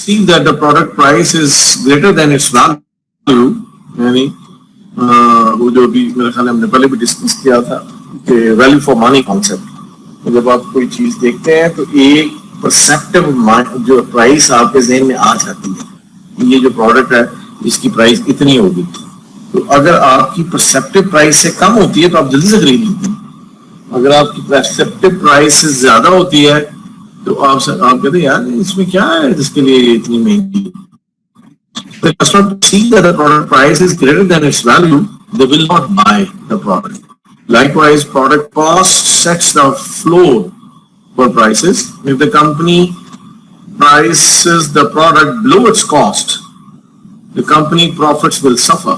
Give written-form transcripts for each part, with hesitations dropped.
see that the product price is greater than its value, यानी वो जो भी मेरे ख्याल हमने पहले भी डिस्कस किया था कि वैल्यू फॉर मनी कॉन्सेप्ट, जब आप कोई चीज देखते हैं तो एक परसेप्टिव जो प्राइस आपके जहन में आ जाती है, ये जो प्रोडक्ट है इसकी प्राइस इतनी होगी, तो अगर आपकी परसेप्टिव प्राइस से कम होती है तो आप जल्दी से खरीद लेते हैं, अगर आपकी परसेप्टिव प्राइस से ज्यादा होती है तो आप कहते हैं यार इसमें क्या है जिसके लिए इतनी महंगी। The customer sees that the product price is greater than its value, they will not buy the product. Likewise, product cost sets the floor for prices. If the company prices the product below its cost, the company profits will suffer.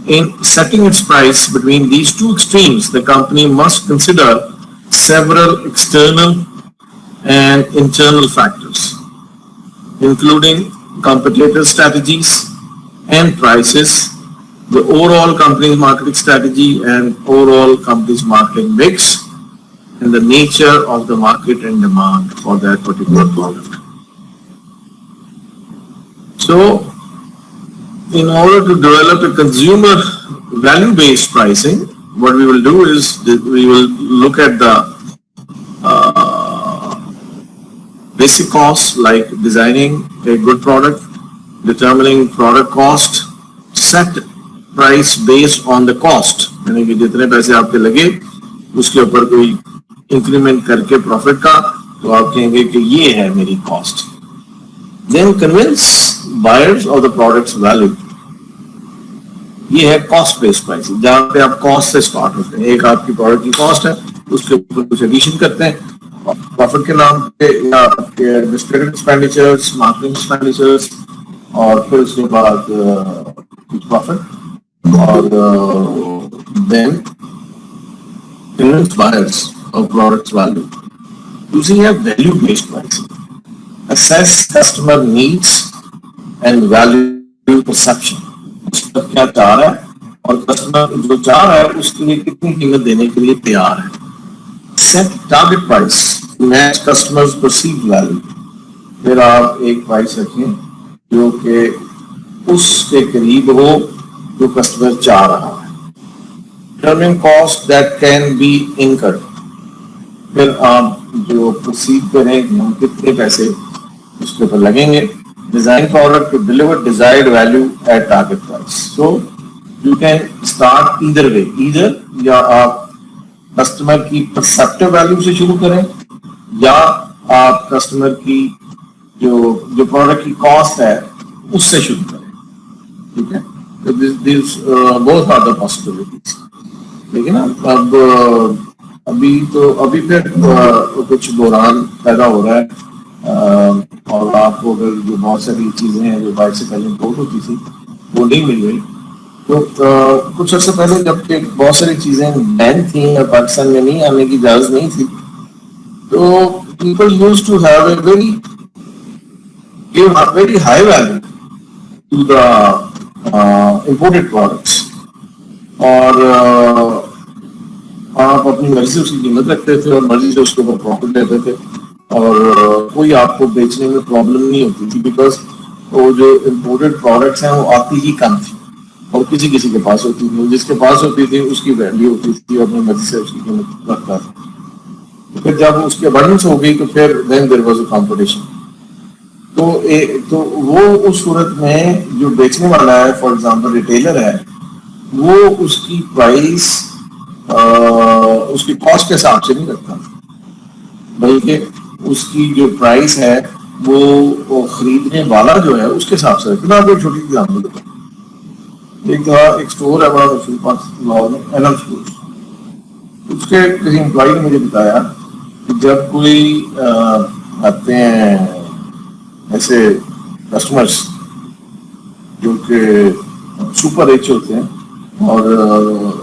In setting its price between these two extremes, the company must consider several external and internal factors, including competitor strategies and prices, the overall company's marketing strategy and overall company's marketing mix, and the nature of the market and demand for that particular product. So, in order to develop a consumer value-based pricing, what we will do is we will look at the basic costs like designing a good product, determining product cost, set price based on the cost, यानी कि जितने पैसे आपके लगे उसके ऊपर कोई increment करके प्रॉफिट का, तो आप कहेंगे कि ये है मेरी cost. Then convince buyers of the product's value. ये है कॉस्ट बेस्ड प्राइसिंग, जहाँ पे आप कॉस्ट से स्टार्ट होते हैं. एक आपकी प्रोडक्ट की कॉस्ट है, उसके ऊपर कुछ एडिशन करते हैं प्रॉफिट के नाम पे, या आपके एडमिनिस्ट्रेटिव एक्सपेंडिचर्स, मार्केटिंग एक्सपेंडिचर्स, और फिर उसके बाद कुछ प्रॉफिट, और then convince buyers of products value. Using a value based pricing, assess customer needs and value perception. Customer क्या चाह रहा है और कस्टमर जो चाह रहा है उसके लिए कितनी कीमत देने के लिए तैयार है. Set target price to match customers' perceived value. फिर आप एक प्राइस रखें जो कि उसके करीब हो जो कस्टमर चाह रहा है. Determine cost that can be incurred. फिर आप जो परसीव करें कि हम कितने पैसे उसके ऊपर लगेंगे. Design product to deliver desired value at target price. So you can start either way. Either या आप कस्टमर की परसेप्टिव वैल्यू से शुरू करें, या आप कस्टमर की जो प्रोडक्ट की कॉस्ट है उससे शुरू करें. ठीक है, तो this both are the possibilities. लेकिन अभी फिर कुछ दौरान पैदा हो रहा है, और आपको अगर जो बहुत सारी चीजें हैं जो बाइक से पहले इम्पोर्ट होती थी वो नहीं मिल गई, तो कुछ अर्से पहले जबकि बहुत सारी चीजें बैन थी और पाकिस्तान में नहीं आने की इजाजत नहीं थी, तो people used to have a very high value to the imported products, और आप अपनी मर्जी से उसकी कीमत रखते थे और मर्जी से उसके ऊपर प्रॉफिट लेते थे, और कोई आपको बेचने में प्रॉब्लम नहीं होती थी, बिकॉज वो जो इम्पोर्टेड प्रोडक्ट्स हैं वो आती ही कम थी और किसी किसी के पास होती थी. जिसके पास होती थी उसकी वैल्यू होती थी और अपनी मर्जी से उसकी कीमत रखता था. फिर जब उसकी अबंडेंस हो गई तो फिर then there was a competition. तो वो उस सूरत में जो बेचने वाला है, फॉर एग्जांपल रिटेलर है, वो उसकी प्राइस उसकी कॉस्ट के हिसाब से नहीं रखता, बल्कि उसकी जो प्राइस है वो खरीदने वाला जो है उसके हिसाब से रखता. मैं आपको एक छोटी एग्जाम्पल देता हूँ. एक स्टोर है बड़ा मशहूर लाहौर में, एनएम स्टोर. उसके किसी एम्प्लॉय ने मुझे बताया कि जब कोई आते हैं ऐसे कस्टमर्स जो कि सुपर रिच होते हैं और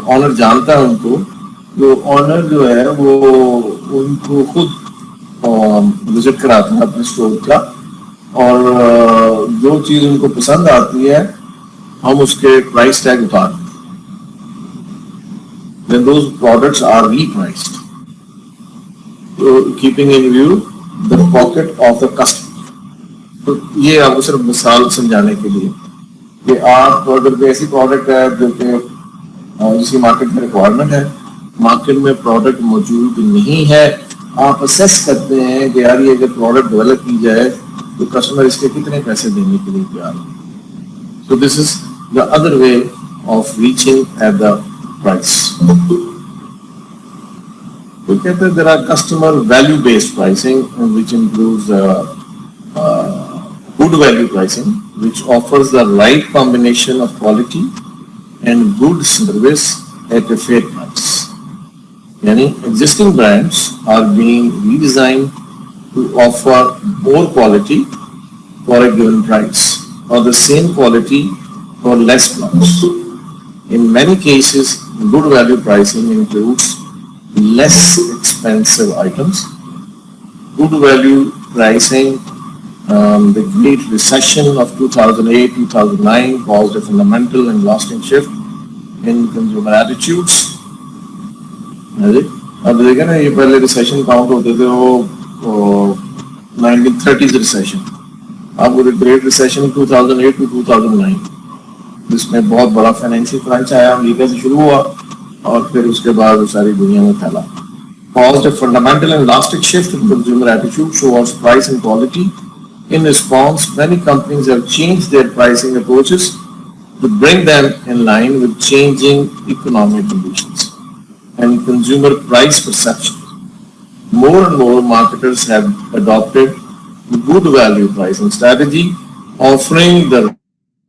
ऑनर जानता है उनको, तो ऑनर जो है वो उनको खुद विजिट कराता है अपने स्टोर का, और जो चीज उनको पसंद आती है हम उसके प्राइस टैग उतार देते हैं. Then those products are repriced, so keeping in view the pocket of the customer. तो ये आपको सिर्फ मिसाल समझाने के लिए कि आप अगर कोई ऐसी प्रोडक्ट है जो कि जिसकी मार्केट में रिक्वायरमेंट है, मार्केट में प्रोडक्ट मौजूद नहीं है, आप असेस करते हैं कि यार ये अगर प्रोडक्ट डेवलप की जाए तो कस्टमर इसके कितने पैसे देने के लिए तैयार है। So this is the other way of reaching at the price. तो कहते हैं there are customer value based pricing which includes good value pricing, which offers the right combination of quality and good service at a fair price. Yani existing brands are being redesigned to offer more quality for a given price or the same quality for less price. In many cases, good value pricing includes less expensive items. Good value pricing, the Great Recession of 2008-2009 caused a fundamental and lasting shift in consumer attitudes. अब देखा ना, ये पहले recession count होते थे वो 1930s recession, अब वो ग्रेट रिसेशन 2008 to 2009 जिसमें बहुत बड़ा फाइनेंशियल क्रंच आया, अमेरिका से शुरू हुआ और फिर उसके बाद वो सारी दुनिया में फैला, caused a fundamental and lasting shift in consumer attitude towards price and quality. In response, many companies have changed their pricing approaches to bring them in line with changing economic conditions and consumer price perception. More and more marketers have adopted the good value pricing strategy, offering the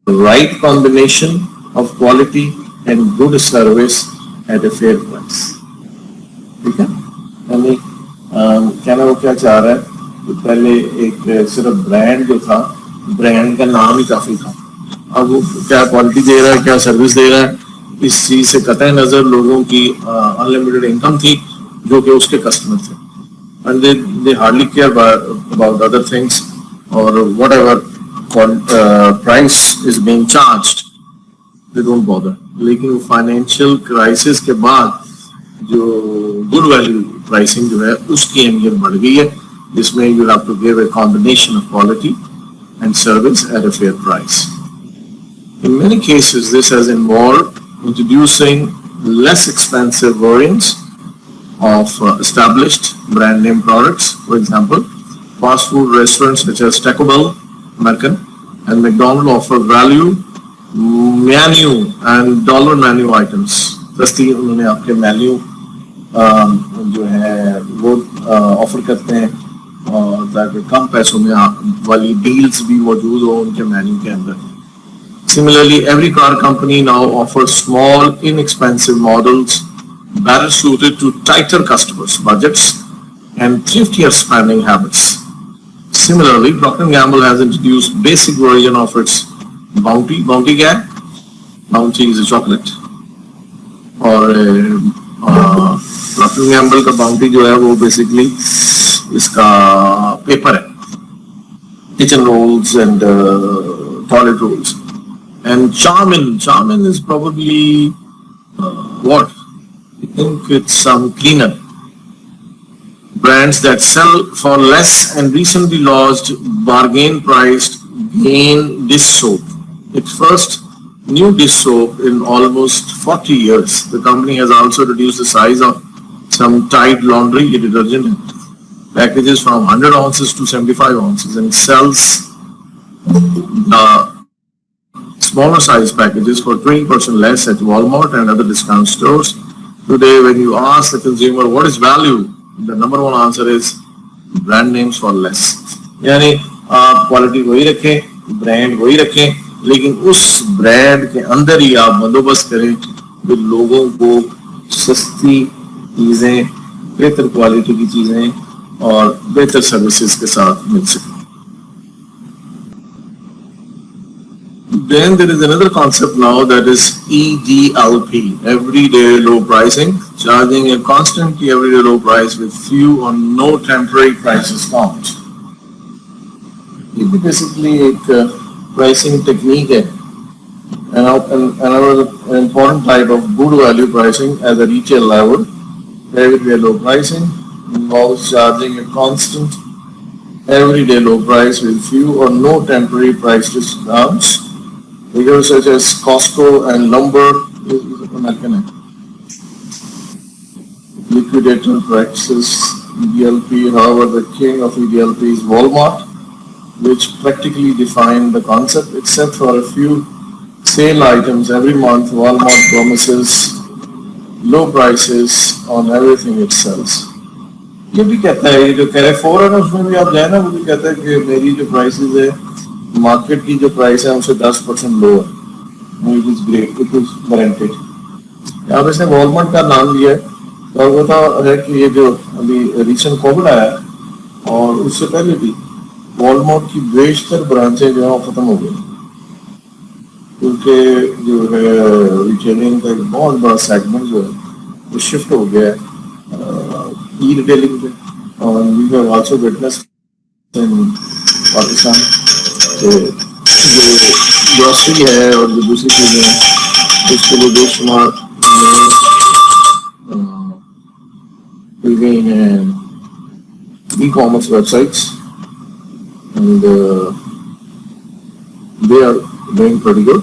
right combination of quality and good service at a fair price. ठीक है? यानी कहना वो क्या चाह रहा है, तो पहले एक सिर्फ ब्रांड जो था, ब्रांड का नाम ही काफी था, अब वो क्या क्वालिटी दे रहा है, क्या सर्विस दे रहा है, इस चीज से कतई नजर लोगों की अनलिमिटेड इनकम थी जो कि उसके कस्टमर थे, and they hardly care about other things और whatever price is being charged, they don't bother. लेकिन फाइनेंशियल क्राइसिस के बाद जो गुड वैल्यू प्राइसिंग जो है उसकी अहमियत बढ़ गई है, जिसमें you have to give a combination of quality and service at a fair price. In many cases, this has involved introducing less expensive variants of established brand name products. For example, fast food restaurants such as Taco Bell, American, and McDonald's offer value menu and dollar menu items. सस्ती उन्होंने आपके menu जो है वो offer करते हैं और ताकि कम पैसों में आप वाली डील्स भी मौजूद हो उनके मेन्यू के अंदर। Similarly, every car company now offers small, inexpensive models better suited to tighter customers' budgets and thriftier spending habits. Similarly, Procter & Gamble has introduced basic version of its Bounty. Bounty क्या है? Bounty is a chocolate. और Procter & Gamble का Bounty जो है वो basically इसका paper है, kitchen rolls and toilet rolls, and Charmin is probably what? I think it's some cleaner. Brands that sell for less and recently launched bargain priced Gain dish soap. Its first new dish soap in almost 40 years. The company has also reduced the size of some Tide laundry detergent packages from 100 ounces to 75 ounces and sells the smaller size packages for 20% less at Walmart and other discount stores. Today, when you ask the consumer what is value, the number one answer is brand names for less. यानी आप quality वही रखें, brand वही रखें, लेकिन उस brand के अंदर ही आप बंदोबस्त करें जो लोगों को सस्ती चीजें, बेहतर क्वालिटी की चीजें और बेहतर सर्विसेज के साथ मिल सकें। Then there is another concept now that is EDLP, everyday low pricing, charging a constantly everyday low price with few or no temporary price discount. ये भी basically एक pricing technique है. Another important type of good value pricing at the retail level, everyday low pricing involves charging a constant everyday low price with few or no temporary price discounts. Figures such as Costco and lumber, liquidator practices EDLP. However, the king of EDLP is Walmart, which practically defined the concept. Except for a few sale items every month, Walmart promises low prices on everything it sells. ये भी कहता है, ये जो कैरेफोर है ना, उसमें भी आप जाए ना, वो भी कहता है कि मेरी जो प्राइसेस है मार्केट की जो प्राइस है उनसे 10% लो है. It is great, it is guaranteed. यहाँ पे इसने वॉलमार्ट का नाम लिया है. तो वो था है कि ये जो अभी रिसेंट कोविड आया और उससे पहले भी वॉलमार्ट की बेशतर ब्रांचें जो है वो खत्म हो गई, क्योंकि जो है रिटेलिंग का एक बहुत बड़ा सेगमेंट जो है वो शिफ्ट हो गया है ई-रिटेलिंग पे. और we have also witness in Pakistan कि जो ग्रोसरी है और जो दूसरी चीज़ें हैं उसके लिए बेशुमार खुल गई हैं e-commerce websites and they are doing pretty good.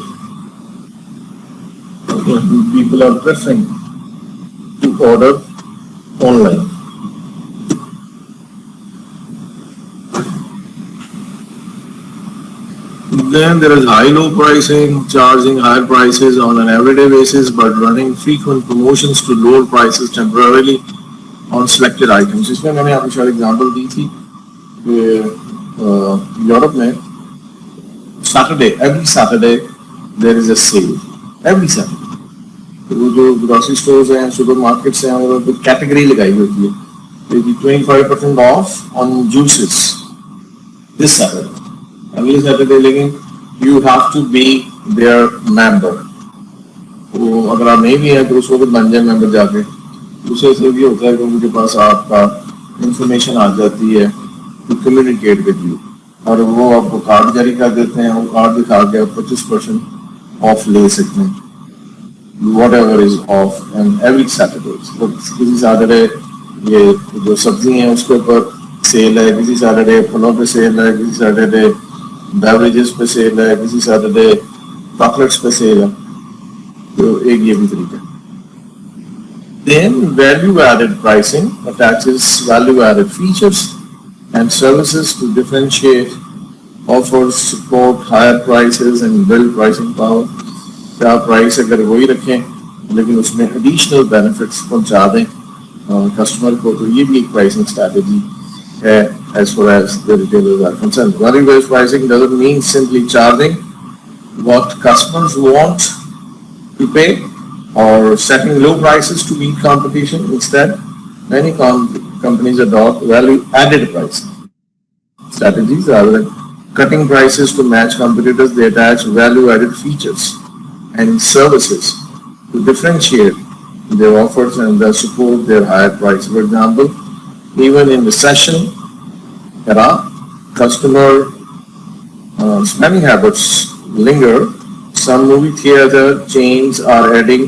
People are preferring to order online. Then there is high-low pricing, charging higher prices on an everyday basis, but running frequent promotions to lower prices temporarily on selected items. इसमें मैंने आपको शायद example दी थी कि Europe में Saturday, every Saturday there is a sale. Every Saturday. तो जो grocery stores हैं, सुपर मार्केट्स हैं, और कुछ कैटेगरी लगाई होती है. 25% off on juices this Saturday. अगले Saturday लेकिन you have to be their member. तो अगर आप नहीं भी हैं तो उसको भी बन जाए मेंबर जाके. दूसरे से भी होता है कि उनके पास आपका इंफॉर्मेशन आ जाती है to communicate with you. और वो आपको कार्ड जारी कर देते हैं, वो कार्ड दिखा के आप 25% ऑफ ले सकते हैं. Whatever is off and every Saturday. तो किसी सैटरडे ये जो सब्जी हैं उसके ऊपर सेल है, किसी सैटरडे फलों पे सेल है, किसी सैटरडे बेवरेजेस पे सेल है, किसी सैटरडे चॉकलेट्स पे सेल है. तो एक ये भी तरीका. Then value added pricing attaches value added features and services to differentiate, offers support higher prices and build pricing power. क्या प्राइस अगर वही रखें लेकिन उसमें एडिशनल बेनिफिट्स पहुंचा दें कस्टमर को, तो ये भी एक प्राइसिंग स्ट्रैटेजी है as far as the retailers are concerned. Value-based pricing doesn't mean simply charging what customers want to pay or setting low prices to beat competition. Instead, many companies adopt value-added pricing strategies rather than cutting prices to match competitors. They attach value-added features and services to differentiate their offers and support their higher price. For example, even in recession era, customer spending habits linger. Some movie theater chains are adding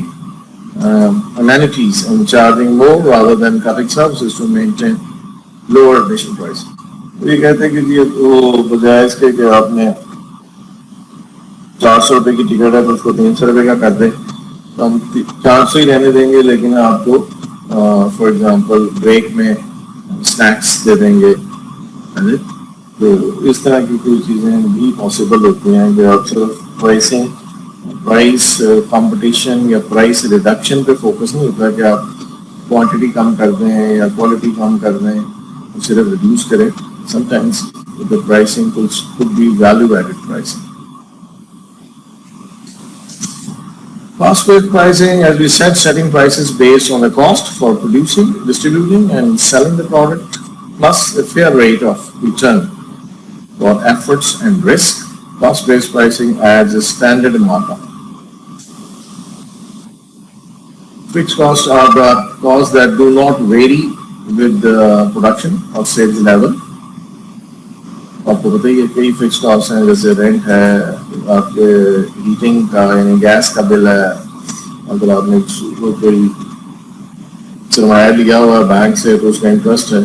amenities and charging more rather than cutting services to maintain lower admission price. ये कहते हैं कि ये तो बजाय इसके कि आपने 400 रुपए की टिकट है तो उसको 300 रुपए का कर दें, तो हम 400 ही रहने देंगे, लेकिन आपको फॉर एग्जांपल ब्रेक में स्नैक्स दे देंगे. तो इस तरह की कोई चीज़ें भी पॉसिबल होती हैं कि आप सिर्फ प्राइस कंपटीशन या प्राइस रिडक्शन पे फोकस नहीं होता कि आप क्वांटिटी कम कर दें या क्वालिटी कम कर दें, सिर्फ रिड्यूस करें. Sometimes the pricing could be value-added pricing. Cost-based pricing, as we said, setting prices based on the cost for producing, distributing, and selling the product, plus a fair rate of return for efforts and risk. Cost-based pricing adds a standard markup. Fixed costs are the costs that do not vary with the production or sales level. आपको पता ही है कई fix cost हैं, जैसे rent है, आपके heating का यानी गैस का बिल है, अगर आपने कोई सरमाया लिया हुआ है बैंक से तो उसका इंटरेस्ट है,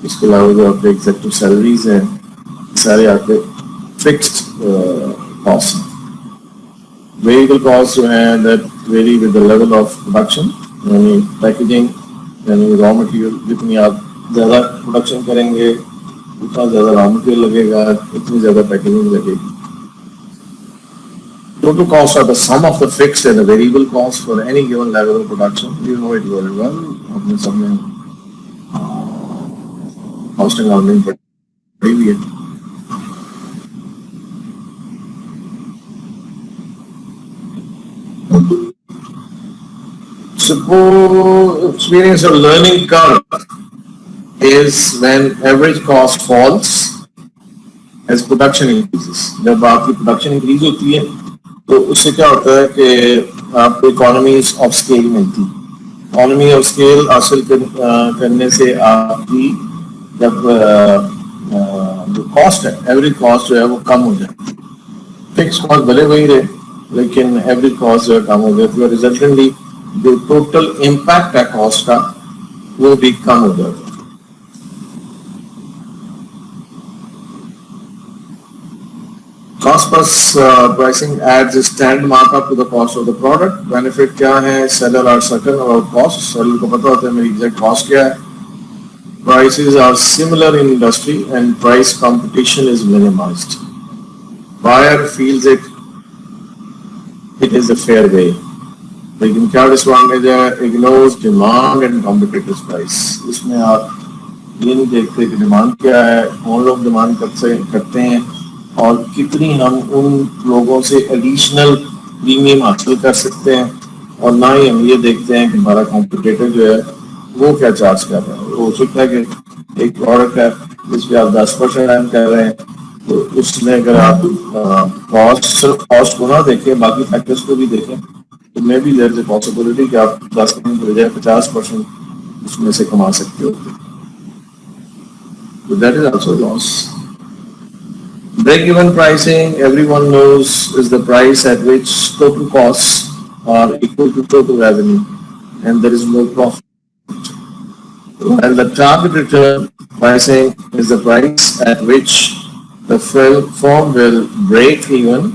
इसके अलावा जो आपके एग्जेक्टिव सैलरीज हैं, सारे आपके फिक्स्ड कॉस्ट हैं। वेरिएबल कॉस्ट जो है that very with the level of production, यानी पैकेजिंग, यानी रॉ मटेरियल, जितनी आप ज़्यादा प्रोडक्शन करेंगे उतना ज़्यादा रॉ मटेरियल लगेगा, उतनी ज़्यादा पैकेजिंग लगेगी। Total costs are the sum of the fixed and the variable costs for any given level of production. You know it very well. आपने सबने costing आउटलाइन पढ़ी हुई है। Suppose experience of learning curve is when average cost falls as production increases. जब आपकी production increase होती है तो उससे क्या होता है कि आपको इकोनॉमीज ऑफ स्केल मिलती है। इकोनॉमी ऑफ स्केल हासिल करने से आपकी जब जो कॉस्ट है, एवरेज कॉस्ट जो है वो कम हो जाती है। फिक्स कॉस्ट भले वही रहे लेकिन एवरेज कॉस्ट जो है कम हो जाती है, रिजल्टेंटली जो टोटल इम्पैक्ट है कॉस्ट का वो भी कम हो जाता है। Cost plus pricing adds a standard markup to the cost of the product. Benefit क्या है? Seller are certain about cost. Seller को पता होता है मेरी exact cost क्या है. Prices are similar in industry and price competition is minimized. Buyer feels it is a fair way. लेकिन क्या disadvantage है? Ignores demand and competitors price. इसमें आप ये नहीं देखते कि डिमांड क्या है, कौन लोग डिमांड करते हैं और कितनी हम उन लोगों से एडिशनल प्रीमियम हासिल कर सकते हैं, और ना ही हम ये देखते हैं कि हमारा कॉम्पिटिटर जो है वो क्या चार्ज कर रहा है। हो सकता है कि एक प्रोडक्ट है जिसपे आप 10% अर्न कर रहे हैं, तो उसमें अगर आप सिर्फ कॉस्ट को ना देखें, बाकी फैक्टर्स को भी देखें, तो maybe there is a possibility कि आप 10% के बजाय 50% उसमें से कमा सकते हो। तो that is also loss. Break-even pricing, everyone knows, is the price at which total costs are equal to total revenue and there is no profit. While the target return pricing is the price at which the firm will break even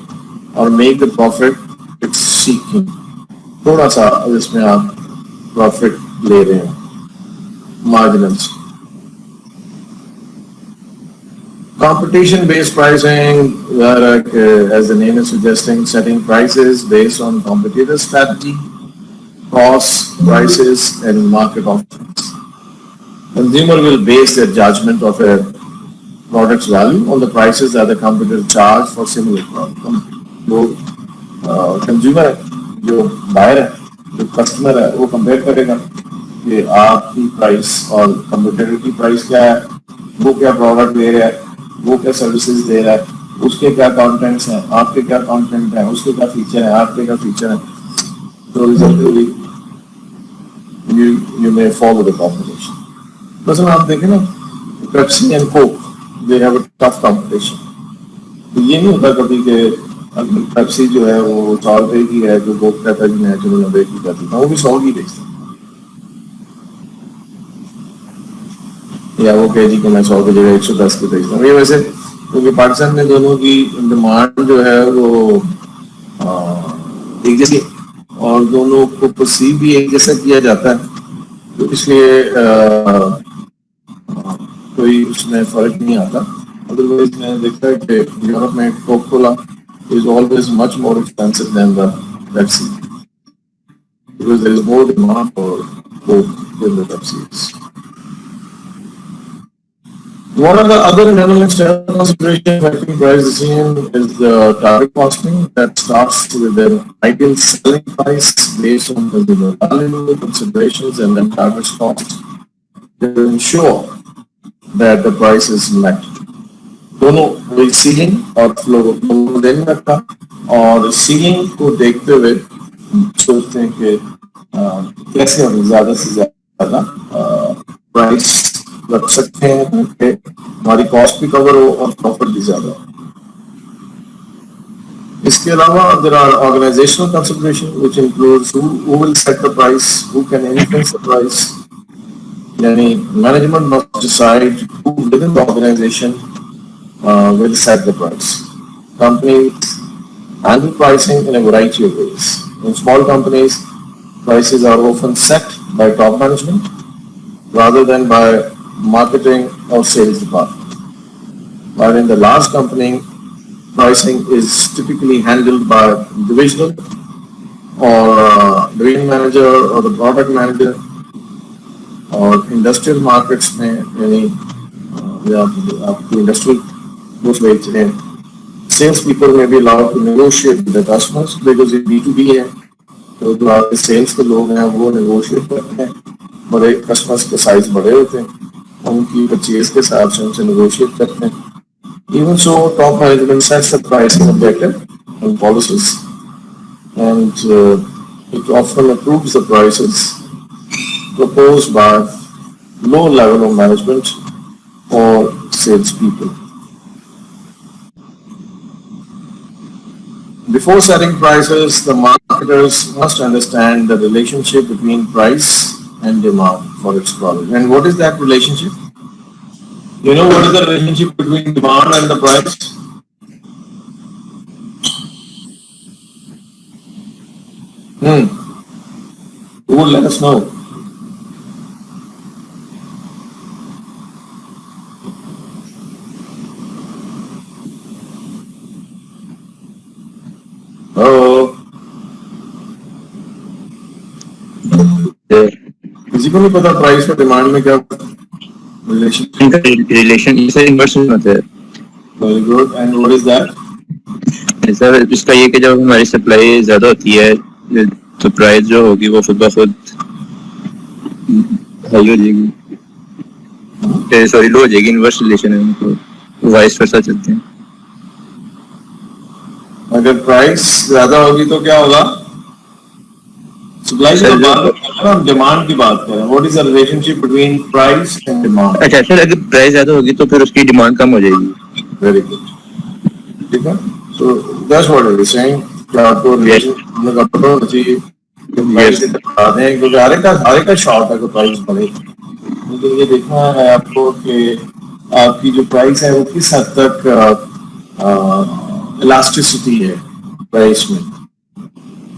or make the profit it's seeking. थोड़ा सा इसमें आप profit ले रहे हैं, marginals. Competition-based pricing, as the name is suggesting, setting prices based on competitor strategy, costs, prices, and market offerings. Consumer will base their judgment of a product's value on the prices that the competitor charge for similar product. जो consumer है, जो buyer है, जो customer है, वो compare करेगा कि आपकी price और competitor की price क्या है, वो क्या product दे रहा है, वो क्या सर्विसेज दे रहा है, उसके क्या कंटेंट्स हैं, आपके क्या कंटेंट हैं, उसके क्या फीचर है, आपके क्या फीचर है, तो resultantly you may follow the competition. बस आप देखें ना, Pepsi and Coke, they have a tough competition. तो ये नहीं होता कभी कि पेप्सी जो है वो 100 रुपए की है, जो कोक कहता है कि मैं चलो 90 की कर देता हूँ, वो भी 100 की बेचता है, या वो कह जी कि मैं 100 की जगह 110 की बेचता हूँ। ये वैसे क्योंकि पाकिस्तान में दोनों की डिमांड जो है वो एक जैसी और दोनों को परसीव भी एक जैसा किया जाता है, तो इसलिए कोई उसमें फर्क नहीं आता। अदरवाइज मैंने देखा है कि यूरोप में Coca Cola is always much more expensive than the Pepsi because there is more demand for Coke than the Pepsi. One of the other relevant considerations affecting price decision is the target costing that starts with an ideal selling price based on consumer value, considerations, and then target cost to ensure that the price is met. दोनों वही ceiling और floor दोनों देने लगता, और ceiling को देखते हुए सोचते हैं कि कैसे हम ज़्यादा से ज़्यादा प्राइस रख सकते हैं ताकि हमारी कॉस्ट भी कवर हो और प्रॉफिट भी ज्यादा हो। इसके अलावा there are organizational considerations which includes who will set the price, who can influence the price, यानी management must decide who within the organization will set the price. Companies handle pricing in a variety of ways. In small companies, prices are often set by top management rather than by marketing or sales department. While in the large company, pricing is typically handled by divisional or division manager or the product manager, और industrial markets में यानी आपकी industrial goods बेच रहे हैं, sales people में भी allowed to negotiate with the customers, because ये B2B है, तो जो आपके सेल्स के लोग हैं वो नेगोशिएट करते हैं, बड़े कस्टमर्स के साइज बड़े होते हैं, उनकी परचेज के हिसाब से उनसे नेगोशिएट करते हैं. Even so, top management sets the pricing objective and policies, and it often approves the prices proposed by low level of management or sales people. Before setting prices, the marketers must understand the relationship between price and demand for its product. And what is that relationship? You know what is the relationship between demand and the price? Who will let us know? किसी को नहीं पता price और demand में क्या relation इसे inverse होता है. Very good. And what is that? Sir इसका ये कि जब हमारी सप्लाई ज्यादा होती है तो प्राइस जो होगी वो खुद ब खुद हाई हो जाएगी, सॉरी लो हो जाएगी. इन्वर्स रिलेशन है, तो वाइस वर्सा चलते हैं. अगर प्राइस ज्यादा होगी तो क्या होगा? सप्लाई की बात कर रहे हैं, डिमांड की बात कर रहे हैं. What is the relationship between price and demand? अच्छा सर, अगर प्राइस ज्यादा होगी तो फिर उसकी डिमांड कम हो जाएगी. Very good. ठीक है, so that's what I am saying. क्या आपको रिलेशन में पता होना चाहिए कि प्राइस बता दें, क्योंकि हर एक का शॉर्ट है कि प्राइस बढ़े. लेकिन ये देखना है आपको कि आपकी जो प्राइस है वो किस हद तक इलास्टिसिटी है प्राइस में.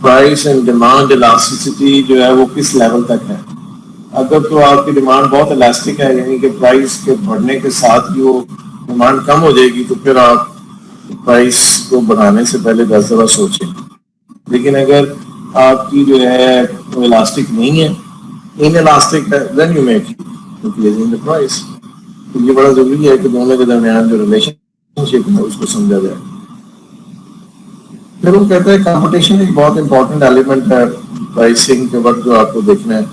प्राइस एंड डिमांड इलास्टिसिटी जो है वो किस लेवल तक है. अगर तो आपकी डिमांड बहुत इलास्टिक है, यानी कि प्राइस के बढ़ने के साथ ही वो डिमांड कम हो जाएगी, तो फिर आप प्राइस को बढ़ाने से पहले 10 दफा सोचें. लेकिन अगर आपकी जो है वो इलास्टिक नहीं है, इन इलास्टिक है, then you make increasing the price. तो ये बड़ा जरूरी है कि दोनों के दरमियान जो रिलेशनशिप है उसको समझा जाए. फिर वो कहते हैं कंपटीशन एक बहुत इंपॉर्टेंट एलिमेंट है प्राइसिंग के वक्त जो आपको देखना है.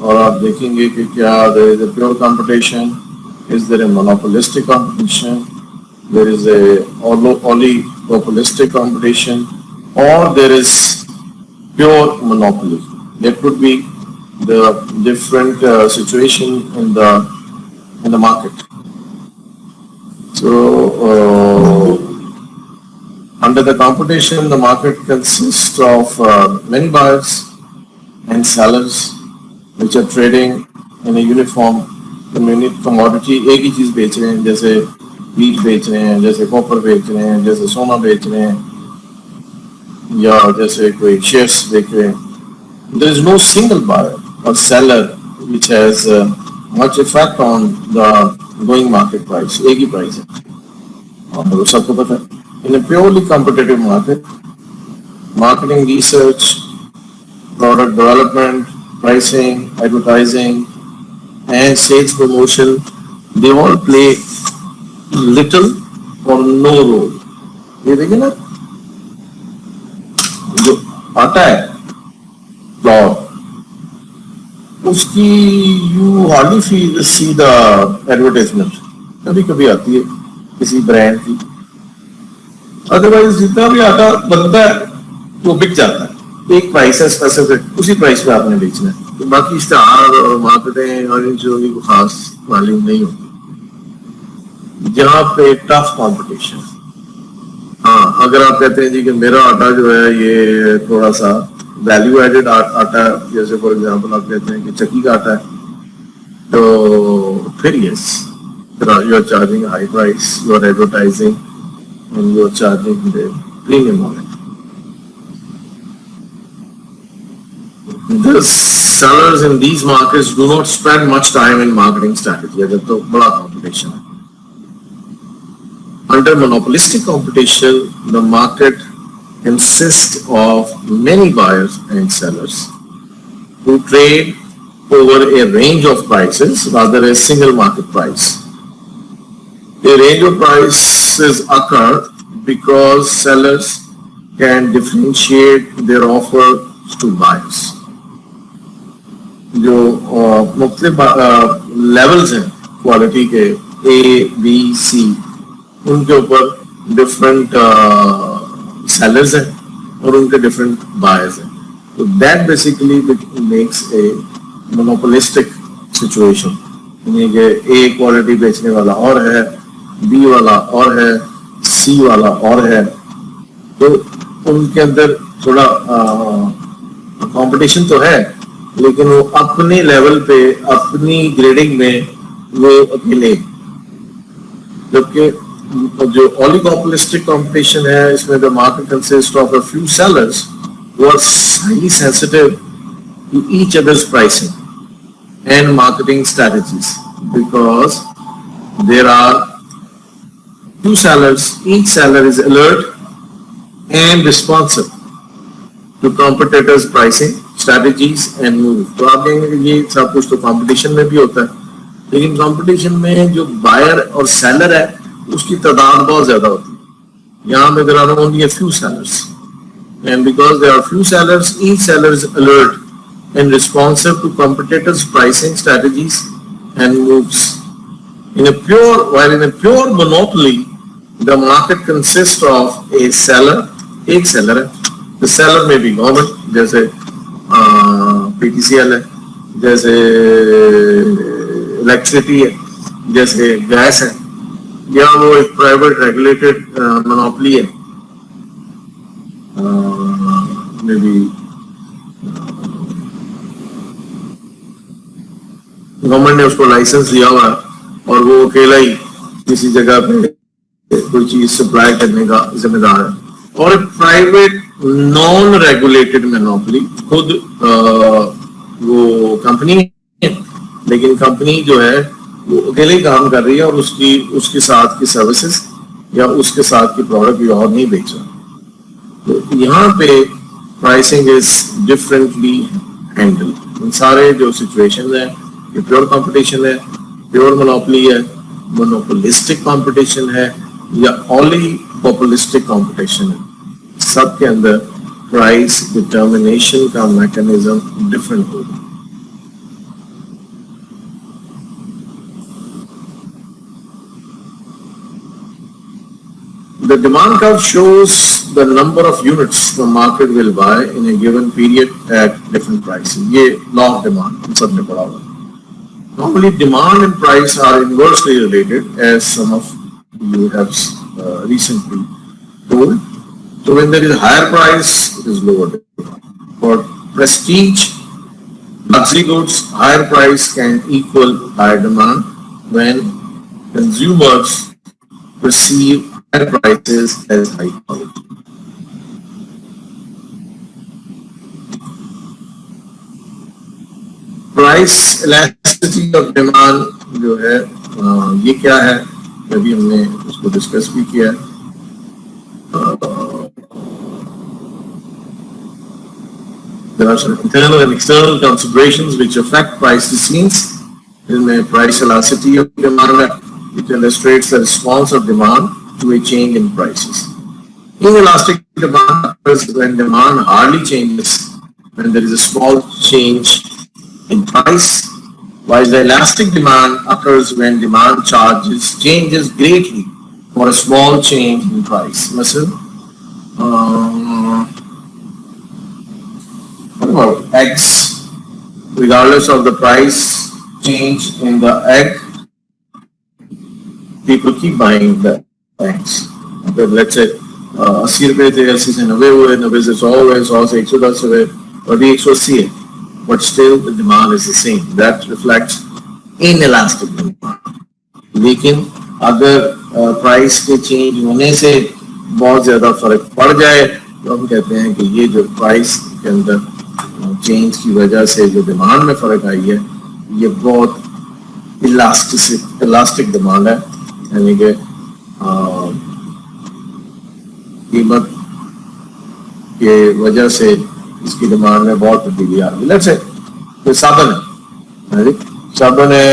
और आप देखेंगे कि क्या there is a pure competition, is there a monopolistic competition, there is a oligopolistic competition, और there is pure monopoly. There could be the different situation in the market. So under the competition, the market consists of many buyers and sellers which are trading in a uniform commodity. एक ही चीज बेच रहे हैं, जैसे बीज बेच रहे हैं, जैसे कॉपर बेच रहे हैं, जैसे सोना बेच रहे हैं, या जैसे कोई शेयर्स बेच रहे हैं. There is no single buyer or seller which has much effect on the going market price. एक ही प्राइस है और वो सबको पता है. In a purely competitive market, marketing research, product development, pricing, advertising, and sales promotion, they all play little or no role. ये देखिए ना, जो आता है फ्लॉर, उसकी you hardly see the advertisement. कभी कभी आती है किसी ब्रांड की. अदरवाइज जितना भी आटा बनता है वो बिक जाता है. एक प्राइस है स्पेसिफिक, उसी प्राइस पे आपने बेचना है. तो बाकी इश्तेहार और मार्केटिंग और इन चीजों की खास मालूम नहीं होती. जहाँ पे टफ कंपटीशन. हाँ, अगर आप कहते हैं जी कि मेरा आटा जो है ये थोड़ा सा वैल्यू एडेड आटा है, जैसे फॉर एग्जांपल आप कहते हैं कि चक्की का आटा है, तो फिर yes, you are charging a high price, you are advertising, and you are charging the premium on it. The sellers in these markets do not spend much time in marketing strategy. अगर तो बड़ा competition है. Under monopolistic competition, the market consists of many buyers and sellers who trade over a range of prices rather than a single market price. A range of prices occur because sellers can differentiate their offer to buyers. जो मुख्तलिफ levels हैं quality के A, B, C, उनके ऊपर different sellers हैं और उनके different buyers हैं. तो that basically makes a monopolistic situation, यानी कि ए क्वालिटी बेचने वाला और है, बी वाला और है, सी वाला और है. तो उनके अंदर थोड़ा कंपटीशन तो है, लेकिन वो अपने लेवल पे अपनी ग्रेडिंग में वो अकेले. जबकि जो ओलिगोपोलिस्टिक कंपटीशन है, इसमें the market consist of a few sellers who are highly sensitive to each other's pricing and marketing strategies, because there are two sellers, each seller is alert and responsive to competitors' pricing strategies and move. तो आप कहेंगे कि ये सब कुछ तो competition में भी होता है, लेकिन कंपटीशन में जो बायर और सेलर है उसकी तादाद बहुत ज्यादा होती है. यहाँ पे there are only a few sellers, and because there are few sellers, each seller is alert and responsive to competitors' pricing strategies and moves. While in a pure monopoly, the market consists of a seller, एक seller है. The seller may be government, जैसे PTCL है, जैसे electricity है, जैसे gas है, या वो एक प्राइवेट रेगुलेटेड मोनोपोली है, मे बी गवर्नमेंट ने उसको लाइसेंस दिया हुआ और वो अकेला ही किसी जगह पे कोई चीज सप्लाई करने का जिम्मेदार है. और प्राइवेट नॉन रेगुलेटेड मोनोपोली खुद वो कंपनी है, लेकिन कंपनी जो है वो अकेले ही काम कर रही है और उसके साथ की सर्विसेज या उसके साथ की प्रोडक्ट भी और नहीं बेच रहा. तो यहाँ पे प्राइसिंग इज डिफरेंटली हैंडल. इन सारे जो सिचुएशन है, ये प्योर कंपटीशन है, प्योर मोनोपोली है, मोनोपोलिस्टिक कंपटीशन है या ओलिगोपोलिस्टिक कंपटीशन है, सबके अंदर प्राइस डिटर्मिनेशन का मैकेनिज्म डिफरेंट होगा. The demand curve shows the number of units the market will buy in a given period at different prices. ये law of demand हम सबने पढ़ा हुआ. Normally, demand and price are inversely related, as some of you have recently told. So when there is a higher price, it is lower demand. For prestige, luxury goods, higher price can equal higher demand when consumers perceive higher prices as high quality. Price elasticity of demand जो है ये क्या है, अभी हमने उसको discuss भी किया है. There are some internal and external considerations which affect price decisions. इनमें price elasticity of demand है, which illustrates the response of demand to a change in prices. Inelastic demand occurs when demand hardly changes, when there is a small change in price, while the elastic demand occurs when demand changes greatly for a small change in price. مثلا what about eggs? Regardless of the price change in the egg, people keep buying the eggs. But let's say 80 रुपए थे, 80 से 90 हुए, 90 से 100 हुए, 100 से 110 हुए, और भी 180 है. But still the demand is the same. That reflects inelastic demand. लेकिन अगर प्राइस के चेंज होने से बहुत ज्यादा फर्क पड़ जाए तो हम कहते हैं कि ये जो प्राइस के अंदर चेंज की वजह से जो डिमांड में फर्क आई है ये बहुत इलास्टिक डिमांड है, यानी कि कीमत के वजह से इसकी डिमांड में बहुत तब्दीली आ गई। लेट्स से कोई साबुन है, साबुन है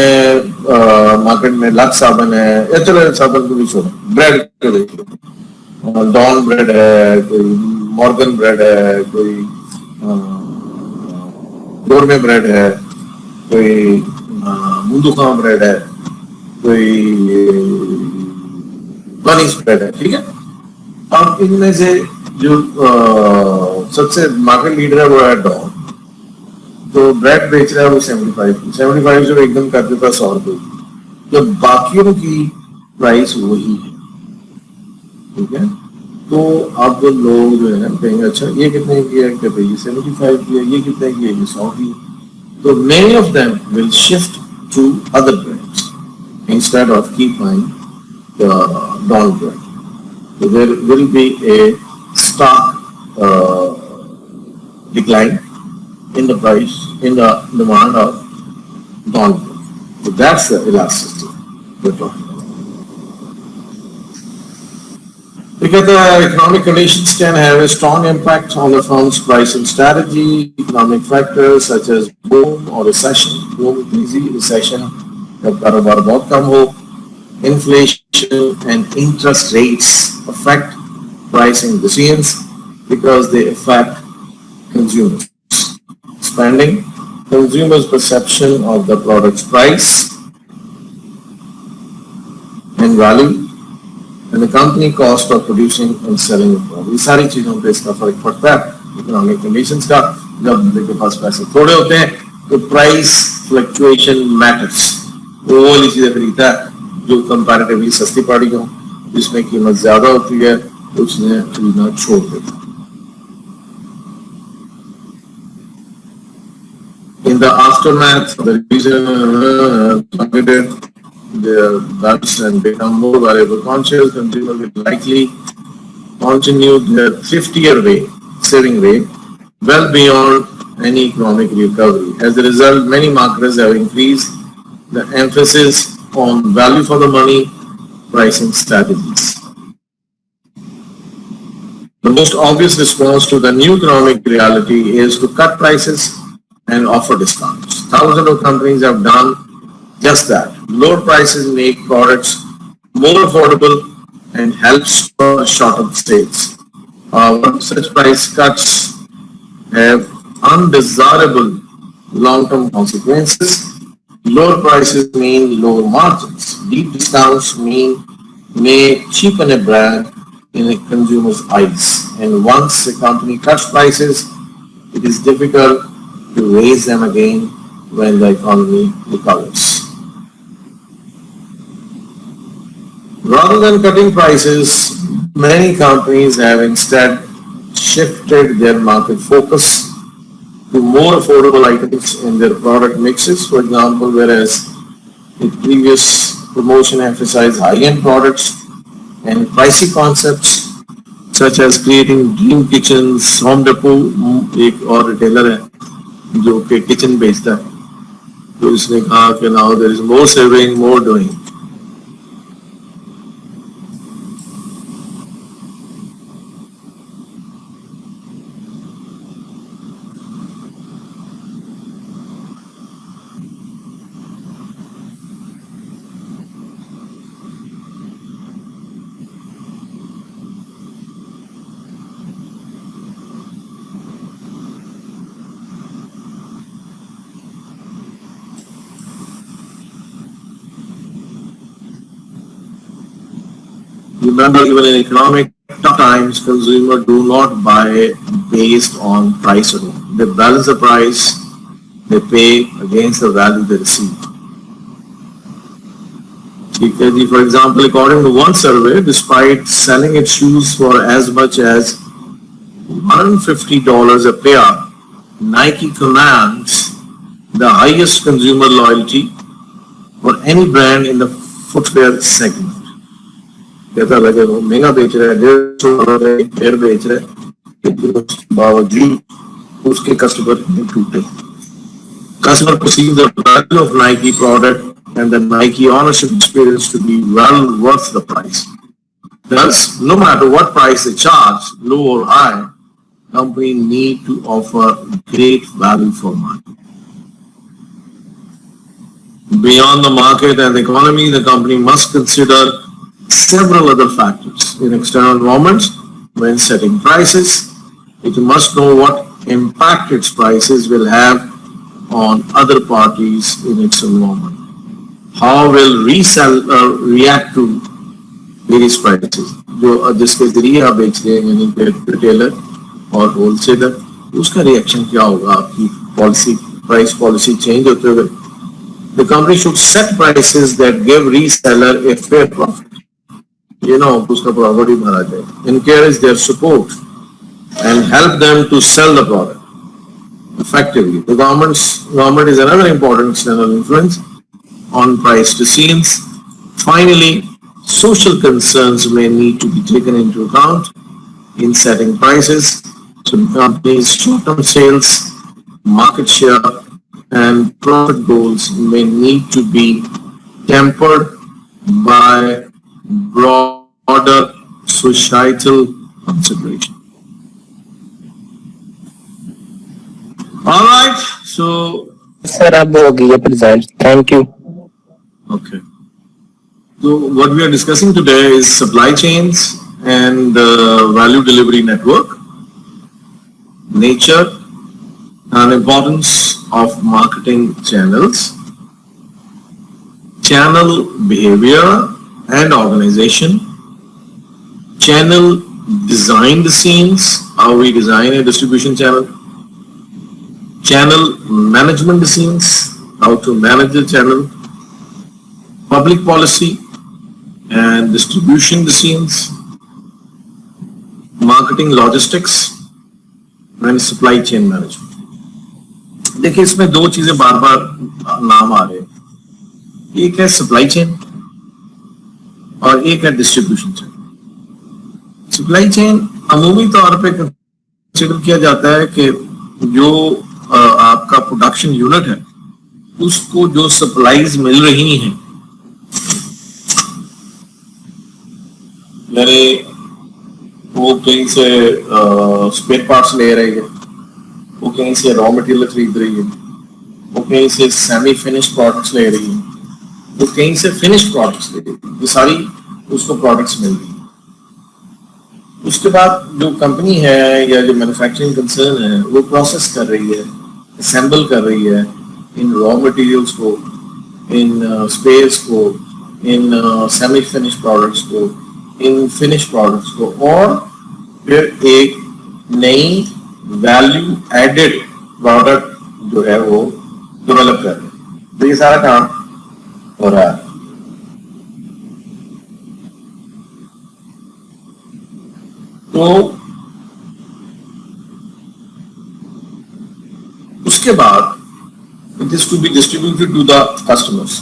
मार्केट में, लक्स साबुन है, या चलो साबुन को भी छोड़ो, ब्रेड को देखो, डॉन ब्रेड है, कोई मॉर्गन ब्रेड है, कोई गोरमे ब्रेड है, कोई मुंदुखा ब्रेड है, कोई बनीस ब्रेड है, ठीक है। अब इनमें से जो सबसे मार्केट लीडर है वो है डॉन, तो ब्रेड बेच रहा है वो 75 से एकदम कर देता 100 रुपए, जब बाकियों की प्राइस वही है, ठीक है। तो अब लोग जो है कहेंगे अच्छा ये कितने की है, कहते ये 75 की है, ये कितने की है, ये 100 की है। तो many of them will shift to other brands instead of keep buying the Dawn brand. So there will be a stark decline in the price, in the demand of Dawn brand. So that's the elasticity we're talking about. Because the economic conditions can have a strong impact on the firm's pricing strategy. Economic factors such as boom or recession, boom easy, recession जब कारोबार बहुत कम हो, inflation and interest rates affect pricing decisions because they affect consumers spending, consumers' perception of the product's price and value, and the company cost of producing and selling the product. ये सारी चीजों पे इसका फर्क पड़ता है इकोनॉमिक कंडीशंस का। जब उनके पास पैसे थोड़े होते हैं तो प्राइस फ्लक्चुएशन मैटर्स, वो वाली चीजें खरीदता है जो कंपैरेटिवली सस्ती पड़ी हो, जिसमें कीमत ज्यादा होती है उसने खरीदना छोड़ देता। In the aftermath, the reason targeted their bets and become more variable conscious, consumers will likely continue their thriftier way, saving way, well beyond any economic recovery. As a result, many marketers have increased the emphasis on value for the money pricing strategies. The most obvious response to the new economic reality is to cut prices and offer discounts. Thousands of companies have done just that. Lower prices make products more affordable and helps shorten sales. Such price cuts have undesirable long-term consequences. Lower prices mean lower margins. Deep discounts may cheapen a brand in a consumer's eyes. And once a company cuts prices, it is difficult to raise them again when the economy recovers. Rather than cutting prices, many companies have instead shifted their market focus to more affordable items in their product mixes. For example, whereas the previous promotion emphasized high-end products and pricey concepts such as creating dream kitchens, Home Depot एक और retailer है जो कि kitchen बेचता है, तो इसने कहा कि now there is more saving, more doing. Remember, even in economic tough times, consumers do not buy based on price alone. They balance the price they pay against the value they receive. For example, according to one survey, despite selling its shoes for as much as $150 a pair, Nike commands the highest consumer loyalty or any brand in the footwear segment. कहता लगे वो महंगा बेच रहा है, $150 एक pair बेच रहा है, लेकिन उसके बावजूद उसके कस्टमर नहीं टूटे. Customer perceives the value of Nike product and the Nike ownership experience to be well worth the price. Thus, no matter what price they charge, low or high, company need to offer great value for money. Beyond the market and the economy, the company must consider several other factors in external environments when setting prices. It must know what impact its prices will have on other parties in its environment. How will reseller react to various prices? जो जिसके जरिए आप बेच रहे हैं यानी कि retailer और होलसेलर, उसका रिएक्शन क्या होगा आपकी पॉलिसी, प्राइस पॉलिसी चेंज होते हुए. The company should set prices that give reseller a fair profit. उसका प्रॉफिट ही भरा जाए. Encourage their support and help them to sell the product effectively. The government is another important external influence on price decisions. Finally, social concerns may need to be taken into account in setting prices. So the company's short-term sales, market share, and profit goals may need to be tempered by broader societal consideration. All right, so sir अब हो गई है present. Thank you. okay. So what we are discussing today is supply chains and value delivery network, nature and importance of marketing channels, channel behavior and organization, channel design decisions, how we design a distribution channel, channel management decisions, how to manage the channel, public policy and distribution decisions, marketing logistics and supply chain management. देखिए इसमें दो चीजें बार बार नाम आ रहे हैं. एक है supply chain और एक है डिस्ट्रीब्यूशन चेन. सप्लाई चेन अमूमी तौर पे कंसीडर किया जाता है कि जो आपका प्रोडक्शन यूनिट है उसको जो सप्लाईज मिल रही हैं, यानी वो कहीं से स्पेयर पार्ट्स ले रही है, वो कहीं से रॉ मटेरियल खरीद रही है, वो कहीं से सेमी फिनिश प्रोडक्ट्स ले रही है, वो कहीं से फिनिश प्रोडक्ट्स ले रही है, ये सारी उसको प्रोडक्ट्स मिल रही है. उसके बाद जो कंपनी है या जो मैन्युफैक्चरिंग कंसर्न है वो प्रोसेस कर रही है, असेंबल कर रही है इन रॉ मटेरियल्स को, इन स्पेयर्स को, इन सेमी फिनिश प्रोडक्ट्स को, इन फिनिश प्रोडक्ट्स को, और फिर एक नई वैल्यू एडेड प्रोडक्ट जो है वो डेवलप कर रहे हैं. तो ये सारा काम हो रहा है. तो उसके बाद it is to be distributed to the customers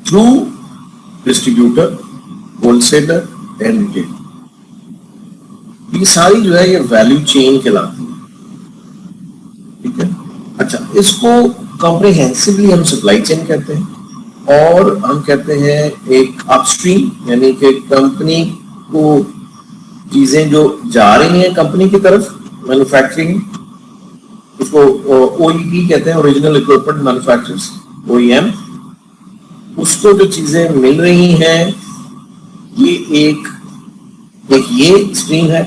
through distributor, wholesaler and retail. ये सारी जो है ये वैल्यू चेन कहलाती है. ठीक है. अच्छा, इसको कॉम्प्रिहेंसिवली हम सप्लाई चेन कहते हैं, और हम कहते हैं एक अपस्ट्रीम, यानी कि कंपनी को चीजें जो जा रही हैं कंपनी की तरफ, मैन्युफैक्चरिंग, उसको ओईपी कहते हैं, ओरिजिनल इक्विपमेंट मैन्युफैक्चरर्स, ओईएम. उसको जो चीजें मिल रही हैं ये एक ये स्ट्रीम है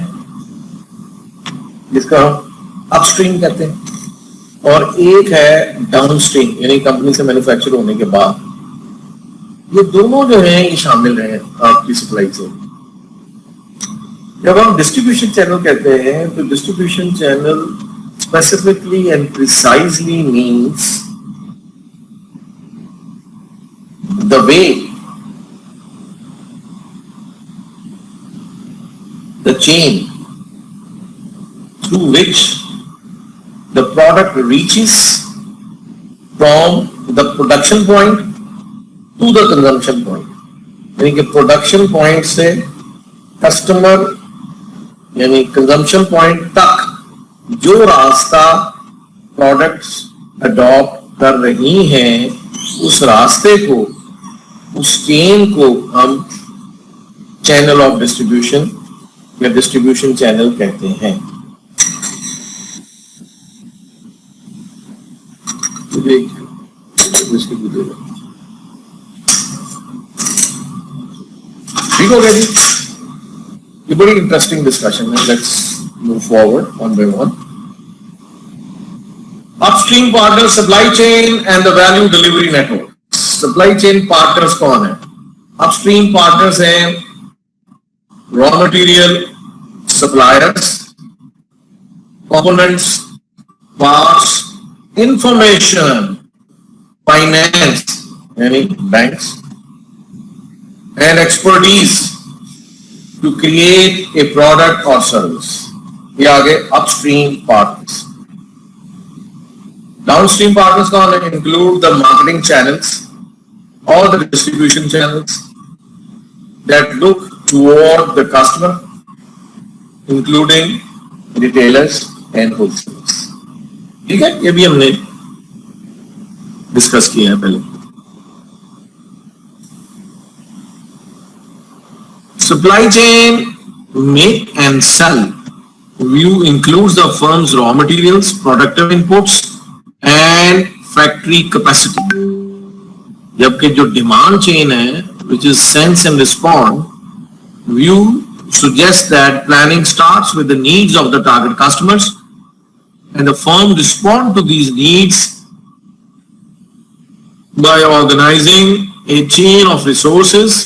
जिसका हम अपस्ट्रीम कहते हैं, और एक है डाउन स्ट्रीम, यानी कंपनी से मैन्युफैक्चर होने के बाद. ये दोनों जो हैं ये शामिल हैं आपकी सप्लाई चेन. जब हम डिस्ट्रीब्यूशन चैनल कहते हैं तो distribution channel specifically and precisely means the way, the chain through which the product reaches from the production point to the consumption point. यानी कि प्रोडक्शन पॉइंट से कस्टमर यानी कंजम्पशन पॉइंट तक जो रास्ता प्रोडक्ट्स अडॉप्ट कर रही हैं, उस रास्ते को, उस चेन को हम चैनल ऑफ डिस्ट्रीब्यूशन या डिस्ट्रीब्यूशन चैनल कहते हैं। ठीक हो गया जी, ये बड़ी इंटरेस्टिंग डिस्कशन है। Let's move forward one by one. Upstream partner, supply chain and the value delivery network. Supply chain partners कौन है? अपस्ट्रीम पार्टनर्स हैं raw material suppliers, components, parts, information, finance यानी banks, and expertise to create a product or service. ये आगे upstream partners. Downstream partners कौन है? Include the marketing channels or the distribution channels that look toward the customer, including retailers and wholesalers. ठीक है, ये भी हमने डिस्कस किया है पहले। Supply chain make and sell view includes the firm's raw materials, productive inputs and factory capacity. जबकि जो demand chain है, which is sense and respond, view suggests that planning starts with the needs of the target customers and the firm respond to these needs by organizing a chain of resources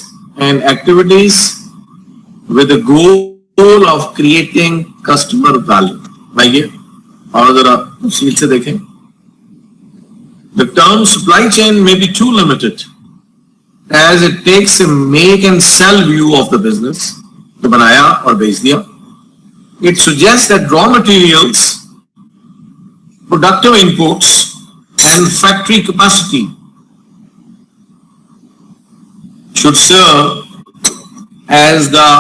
and activities with the goal of creating customer value. आइए और जरा तफसील से देखें। The term supply chain may be too limited as it takes a make and sell view of the business, तो बनाया और बेच दिया। It suggests that raw materials, productive inputs and factory capacity should serve as the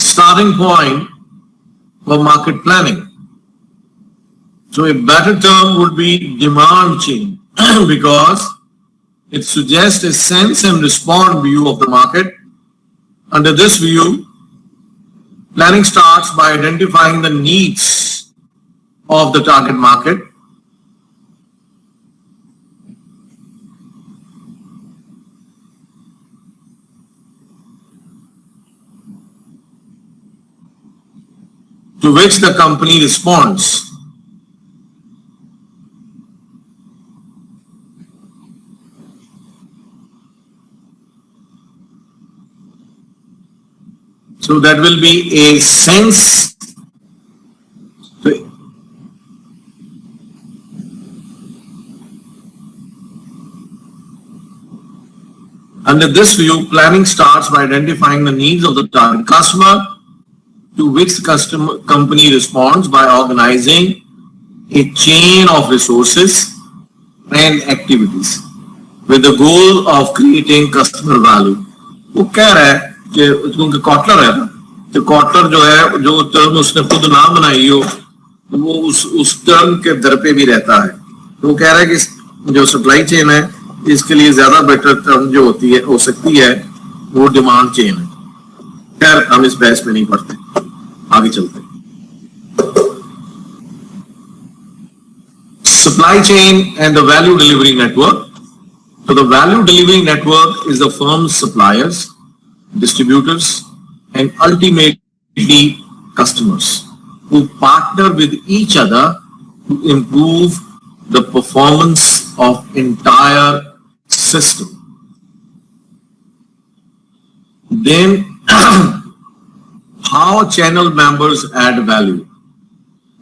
starting point for market planning. So a better term would be demand chain because it suggests a sense and respond view of the market. Under this view, planning starts by identifying the needs of the target market, to which the company responds. So that will be a sense. Under this view, planning starts by identifying the needs of the target customer, to which the company responds by organizing a chain of resources and activities with the goal of creating customer value. वो कह रहा है कि क्योंकि Kotler है ना, तो Kotler जो है, जो टर्म उसने खुद ना बनाई हो, वो उस टर्म के दर पे भी रहता है। तो वो कह रहा है कि जो सप्लाई चेन है, इसके लिए ज्यादा बेटर टर्म जो होती है, हो सकती है, वो डिमांड चेन है। खैर हम इस बहस में नहीं पढ़ते, आगे चलते हैं। Supply chain and the value delivery network. So the value delivery network is the firm's suppliers, distributors, and ultimately customers who partner with each other to improve the performance of entire system. Then how channel members add value.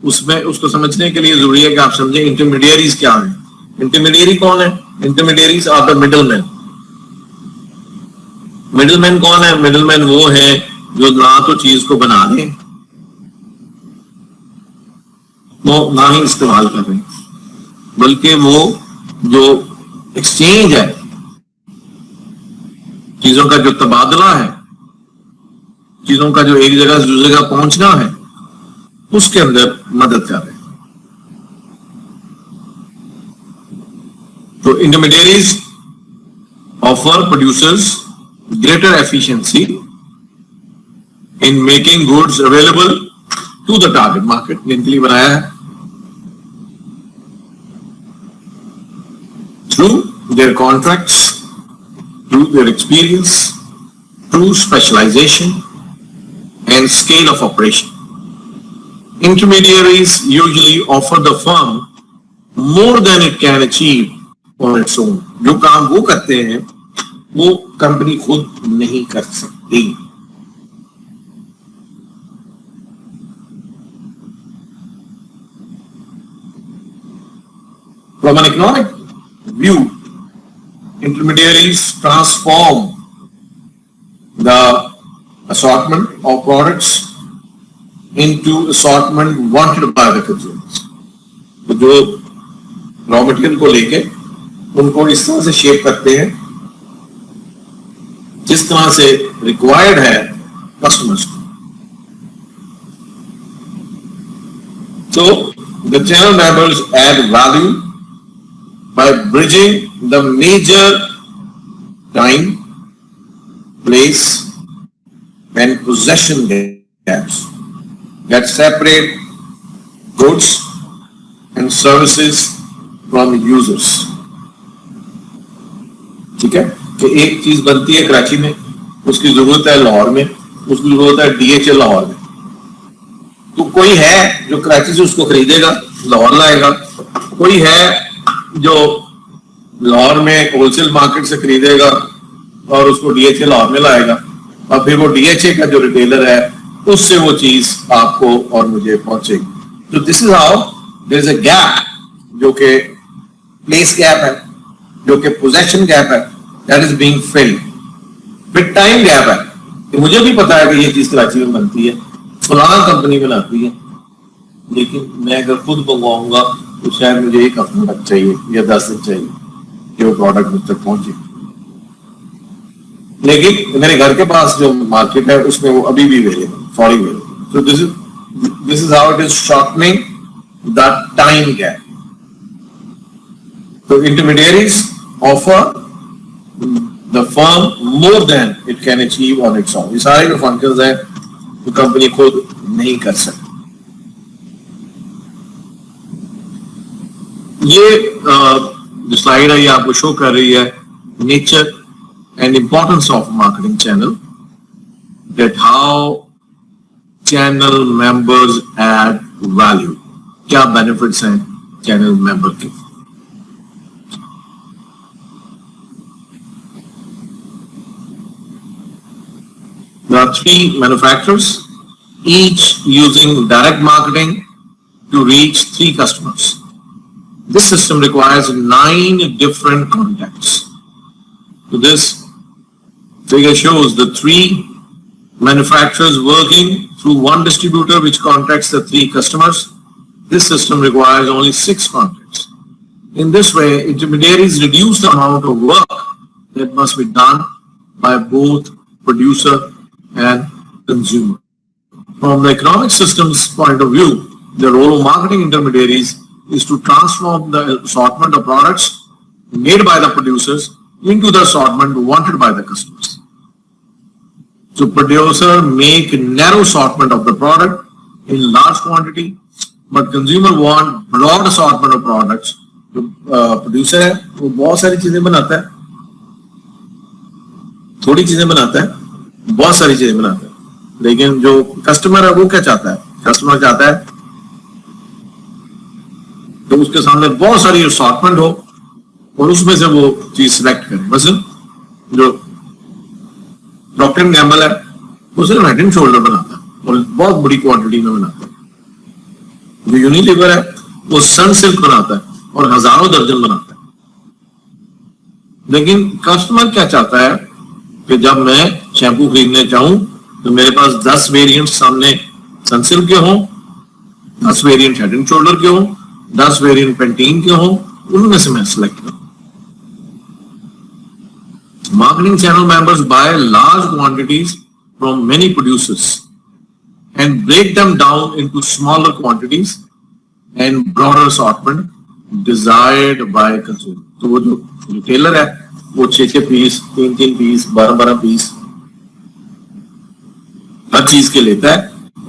उसमें उसको समझने के लिए जरूरी है कि आप समझें इंटरमीडियरीज क्या है। इंटरमीडियरी कौन है? Intermediaries are the middleman. Middleman कौन है? मिडलमैन वो है जो ना तो चीज को बना रहे, वो ना ही इस्तेमाल कर रहे, बल्कि वो जो एक्सचेंज है, चीजों का जो तबादला है, चीजों का जो एक जगह से दूसरी जगह पहुंचना है, उसके अंदर मदद कर रहे हैं। तो intermediaries offer producers greater efficiency in making goods available to the target market, जिनके लिए बनाया है, through their contracts, through their experience, through specialization and scale of operation. Intermediaries usually offer the firm more than it can achieve on its own. जो काम वो करते हैं वो कंपनी खुद नहीं कर सकती। From an economic view, intermediaries transform the assortment of products into assortment wanted by the consumers. तो जो रॉ मटेरियल को लेके उनको इस तरह से शेप करते हैं जिस तरह से रिक्वायर्ड है कस्टमर्स को। So the channel members add value by bridging the major time, place, and possession gaps that separate goods and services from users. ठीक है कि एक चीज बनती है कराची में, उसकी जरूरत है लाहौर में, उसकी जरूरत है DHL लाहौर में, तो कोई है जो कराची से उसको खरीदेगा, लाहौर लाएगा, कोई है जो लाहौर में होलसेल मार्केट से खरीदेगा और उसको DHL लाहौर में लाएगा, और फिर वो DHL का जो रिटेलर है उससे वो चीज आपको और मुझे पहुंचेगी। तो this is how there is a gap, जो कि प्लेस गैप है, जो कि पोजेशन गैप है, दैट इज बीइंग फिल्ड। फिर टाइम गैप है कि मुझे भी पता है कि ये चीज कराची में बनती है, फलाना कंपनी बनाती है, लेकिन मैं अगर खुद मंगवाऊंगा तो शायद मुझे 1 हफ्ता तक चाहिए या 10 दिन चाहिए कि वो प्रोडक्ट मुझ तक पहुंचे। लेकिन मेरे घर के पास जो मार्केट है उसमें वो अभी भी available, fori available. So this is how it is shortening the time gap. So intermediaries offer the firm more than it can achieve on its own. ये सारे जो फंक्शंस हैं तो कंपनी खुद नहीं कर सकती। ये जो स्लाइड है ये आपको शो कर रही है nature and importance of marketing channel, that how channel members add value, क्या benefits हैं channel member के। There are 3 manufacturers, each using direct marketing to reach 3 customers. This system requires 9 different contacts. So this figure shows the 3 manufacturers working through one distributor which contacts the 3 customers. This system requires only 6 contacts. In this way, intermediaries reduce the amount of work that must be done by both producer and consumer. From the economic systems point of view, the role of marketing intermediaries is to transform the assortment of products made by the producers into the assortment wanted by the customers. So producer make narrow assortment of the product in large quantity, but consumer want broad assortment of products. तो producer है वो बहुत सारी चीजें बनाता है, थोड़ी चीजें बनाता है, बहुत सारी चीजें बनाता है, लेकिन जो कस्टमर है वो क्या चाहता है? कस्टमर चाहता है तो उसके सामने बहुत सारी असॉर्टमेंट हो और उसमें से वो चीज सिलेक्ट करे। मसलन जो प्रॉक्टर एंड गैम्बल है वो सिर्फ हेड एंड शोल्डर बनाता है और बहुत बड़ी क्वांटिटी में बनाता है। जो यूनिलीवर है वो सनसिल्क बनाता है और हजारों दर्जन बनाता है। लेकिन कस्टमर क्या चाहता है कि जब मैं शैम्पू खरीदने चाहूं तो मेरे पास 10 वेरिएंट सामने सनसिल्क के हों, 10 वेरिएंट हेड एंड शोल्डर के हों, 10 वेरिएंट पेंटीन के हों उनमें से मैं सिलेक्ट करूं। Marketing channel members buy large quantities from many producers and break them down into smaller quantities and broader assortment desired by consumer. तो वो जो रिटेलर है वो 6-6 पीस, 3-3 पीस, 12-12 पीस हर चीज के लेता है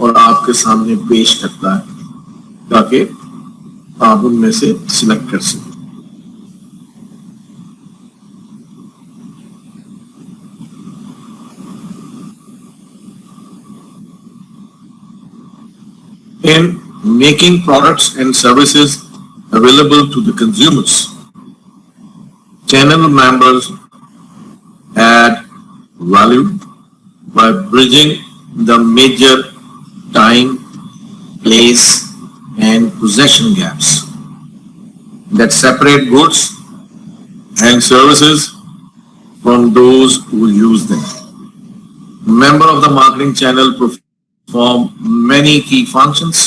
और आपके सामने पेश करता है ताकि आप उनमें से सिलेक्ट कर सकें। In making products and services available to the consumers, channel members add value by bridging the major time, place, and possession gaps that separate goods and services from those who use them. Member of the marketing channel perform many key functions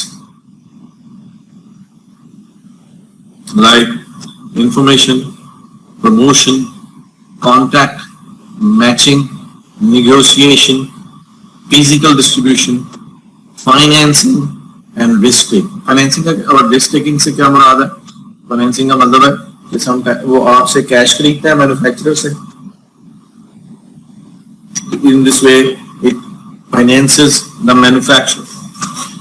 like information, promotion, contact, matching, negotiation, physical distribution, financing and risk taking. Financing और risk taking से क्या मुराद है? Financing का मतलब है कि वो आपसे कैश खरीदता है मैन्युफैक्चरर से। In this way it finances the manufacturer.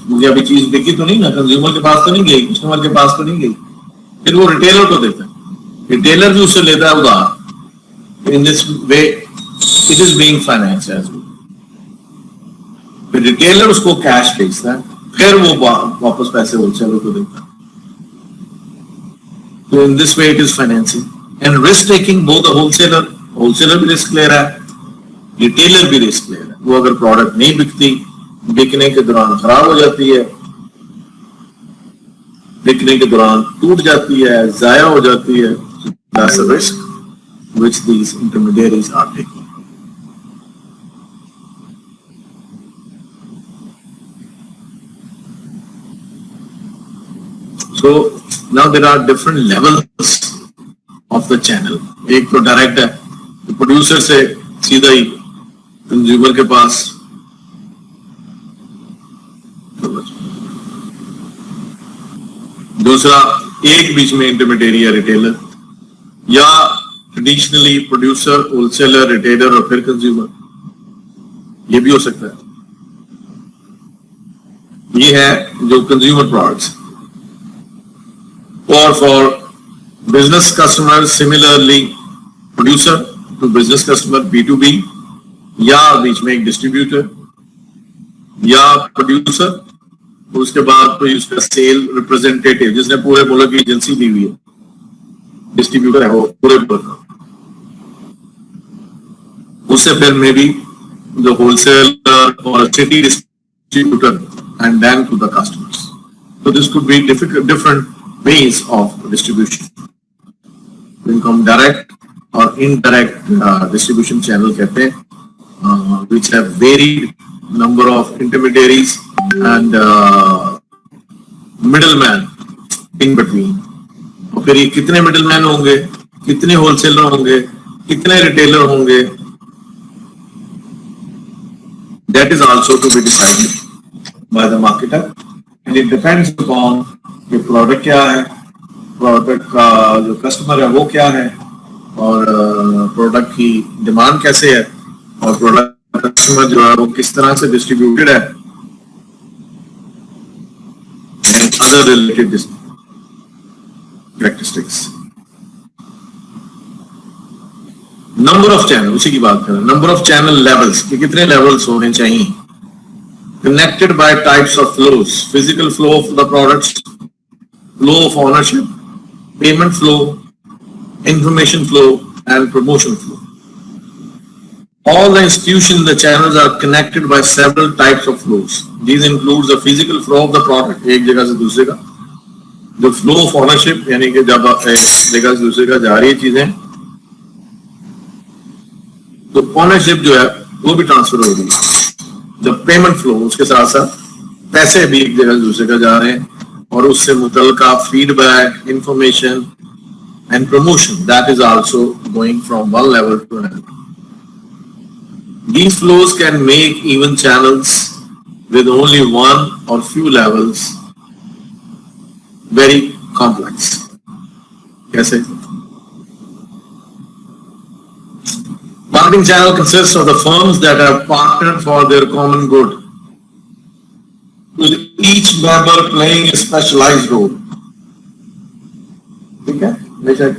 मुझे अभी चीज बिकी तो नहीं ना, कंज्यूमर के पास तो नहीं गई, कस्टमर के पास तो नहीं गई, फिर वो रिटेलर को देता है, रिटेलर भी उससे लेता है उधार। In this way it is being financed as well. फिर रिटेलर उसको कैश भेजता है, फिर वो वापस पैसे होलसेलर को देता है। तो in this way it is financing and risk taking. both the wholesaler भी रिस्क ले रहा है, रिटेलर भी रिस्क ले रहा है। वो अगर प्रोडक्ट नहीं बिकती, बिकने के दौरान खराब हो जाती है, बिकने के दौरान टूट जाती है, जाया हो जाती है, that's a risk which these intermediaries are taking. So now there are different levels of the channel. एक तो डायरेक्ट है, तो प्रोड्यूसर से सीधा ही कंज्यूमर के पास। दूसरा एक बीच में इंटरमीडिएट या रिटेलर, या ट्रेडिशनली प्रोड्यूसर, होलसेलर, रिटेलर और फिर कंज्यूमर, ये भी हो सकता है। ये है जो कंज्यूमर प्रोडक्ट्स। और for business customer similarly producer to business customer B2B, या बीच में एक डिस्ट्रीब्यूटर या प्रोड्यूसर, उसके बाद कोई उसका सेल रिप्रेजेंटेटिव जिसने पूरे मुल्क की एजेंसी दी हुई है, डिस्ट्रीब्यूटर है वो पूरे मुल्क, उससे फिर मे बी द होलसेलर और city distributor and then to the customers. So this could be different ways of distribution. इनको हम direct और indirect distribution channel कहते हैं, which have varied number of intermediaries and middlemen in between. और फिर ये कितने middlemen होंगे, कितने wholesaler होंगे, कितने retailer होंगे, that is also to be decided by the marketer, and it depends upon कि प्रोडक्ट क्या है, प्रोडक्ट का जो कस्टमर है वो क्या है, और प्रोडक्ट की डिमांड कैसे है, और प्रोडक्ट कस्टमर जो है वो किस तरह से डिस्ट्रीब्यूटेड है, and other related characteristics. Number of channel, उसी की बात करें, नंबर ऑफ चैनल लेवल्स, कि कितने लेवल्स होने चाहिए। Connected by types of flows: physical flow of the products, flow of ownership, payment flow, information flow, and promotion flow. All the institutions in the channels are connected by several types of flows. These includes the physical flow of the product, एक जगह से दूसरे का, the flow of ownership, यानी कि जब एक जगह से दूसरे का जा रही है चीजें, तो ओनरशिप जो है वो भी ट्रांसफर हो रही है। जब पेमेंट फ्लो, उसके साथ साथ पैसे भी एक जगह से दूसरे का जा रहे हैं, और उससे मुतल्लिका feedback, information, and promotion that is also going from one level to another. These flows can make even channels with only one or few levels very complex. Kaise? Marketing channel consists of the firms that have partnered for their common good, with each member playing a specialized role. Okay? बेशक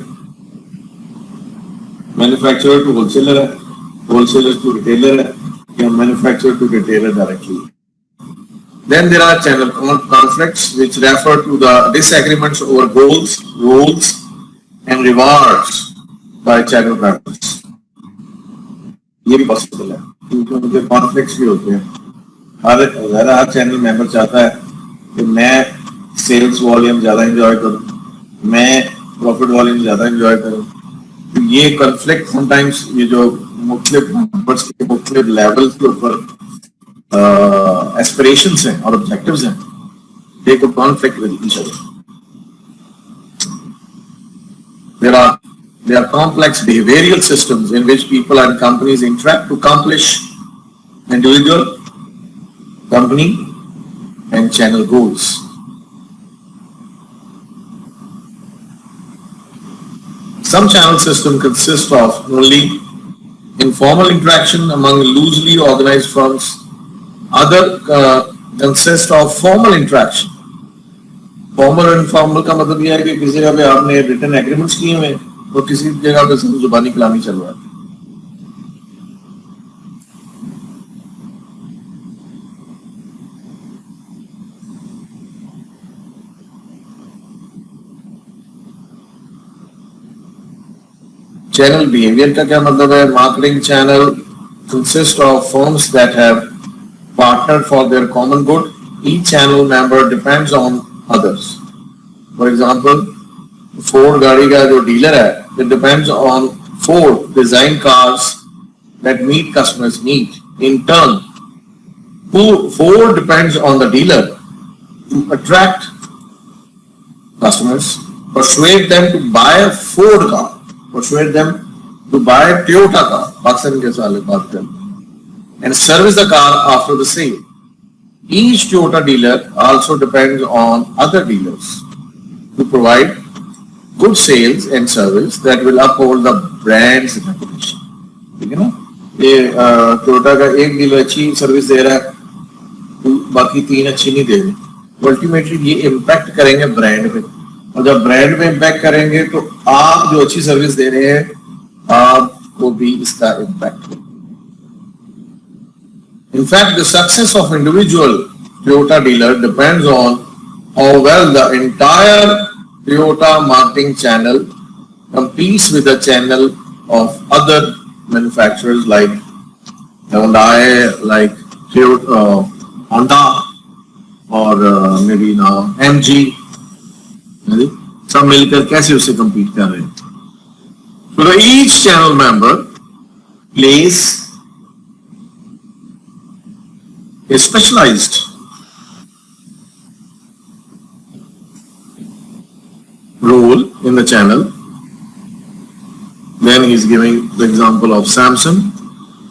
manufacturer to wholesaler है, wholesaler to retailer है, या manufacturer to retailer directly. Then there are channel conflicts which refer to the disagreements over goals, roles, and rewards by channel partners. ये भी possible है क्योंकि उनके conflicts भी होते हैं. हर चैनल मेंबर चाहता है कि मैं सेल्स वॉल्यूम ज्यादा एंजॉय करूं, मैं प्रॉफिट वॉल्यूम ज्यादा एंजॉय करूं. तो ये कॉन्फ्लिक्ट समटाइम्स ये जो मुख्तलिफ मेंबर्स के मुख्तलिफ लेवल्स के ऊपर एस्पिरेशंस हैं और ऑब्जेक्टिव्स हैं, they could conflict with each other. There are complex behavioral systems in which people and companies interact to accomplish individual, company, and channel goals. Some channel system consists of only informal interaction among loosely organized firms. Other consist of formal interaction. Formal और informal का मतलब यह है कि किसी जगह पे आपने written agreements किए हुए हैं और किसी जगह पे सिर्फ जुबानी कलामी चल रहा है. Channel behavior का क्या मतलब है? Marketing channel consists of firms that have partnered for their common good. Each channel member depends on others. For example, Ford गाड़ी का जो डीलर है, it depends on Ford design cars that meet customers' need. In turn, Ford depends on the dealer to attract customers, persuade them to buy a Ford car, persuade them to buy a Toyota car, Pakistan के साले बात कर, and service the car after the sale. Each Toyota dealer also depends on other dealers to provide good sales and service that will uphold the brand's reputation. ठीक है ना? ये Toyota का एक डीलर अच्छी सर्विस दे रहा है, बाकी तीन अच्छी नहीं दे रहे. अल्टीमेटली ये इम्पैक्ट करेंगे ब्रांड पे, और जब ब्रांड में इम्पैक्ट करेंगे तो आप जो अच्छी सर्विस दे रहे हैं आपको भी इसका इम्पैक्ट होगा. In fact, the success of individual Toyota dealer depends on how well the entire Toyota marketing channel competes with the channel of other manufacturers like Hyundai, like Toyota, Honda, or maybe now MG. सब मिलकर कैसे उसे compete कर रहे हैं. So each channel member plays a specialized role in the channel. Then he is giving the example of Samsung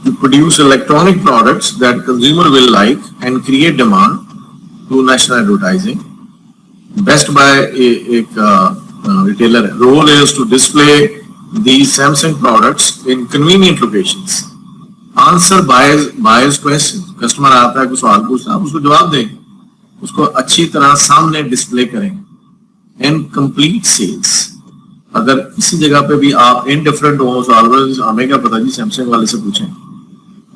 to produce electronic products that consumer will like and create demand through national advertising. Best Buy retailer role is to display these Samsung products in convenient locations. Answer buyer's question. Customer आता है, कुछ सवाल पूछता है, उसको जवाब देंगे, उसको अच्छी तरह सामने डिस्प्ले करेंगे. And complete sales. अगर किसी जगह पे भी आप इनडिफरेंट हो, सवाल हमें क्या पता जी, सैमसंग वाले से पूछें.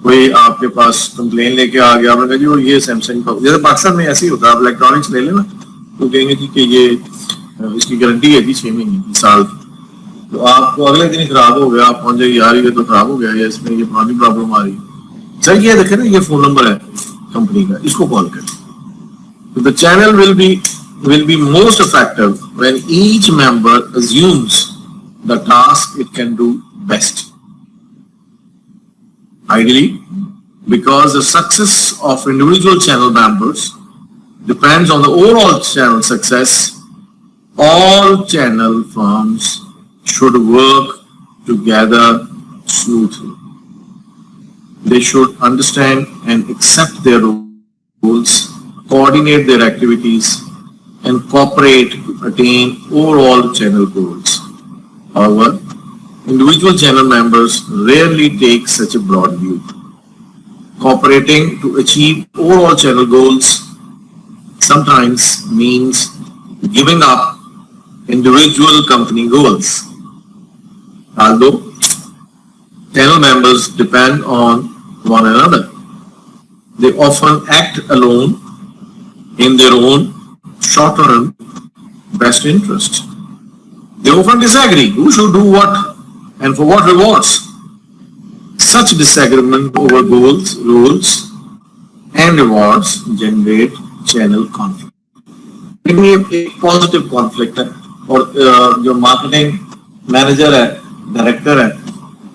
कोई आपके पास कंप्लेन लेके आ गया, आपने कहा जी वो ये सैमसंग का, जैसे पाकिस्तान में ऐसे ही होता है, आप इलेक्ट्रॉनिक्स ले लेना तो कहेंगे जी कि ये इसकी गारंटी है जी 6 महीने साल. तो आपको अगले दिन खराब हो गया, आप पहुंच जाइए यार ये तो खराब हो गया, या इसमें ये पुरानी प्रॉब्लम आ रही है. सर ये देखे ना, ये फोन नंबर है कंपनी का, इसको कॉल करें. तो the channel will be most effective when each member assumes the task it can do best. Ideally, because the success of individual channel members depends on the overall channel success, all channel firms should work together smoothly. They should understand and accept their roles, coordinate their activities, and cooperate to attain overall channel goals. However, individual channel members rarely take such a broad view. Cooperating to achieve overall channel goals sometimes means giving up individual company goals. Although channel members depend on one another, they often act alone in their own short-term best interest. They often disagree who should do what and for what rewards. Such disagreement over goals, rules, and rewards generate channel conflict. ये एक positive conflict है और जो marketing manager है, director है,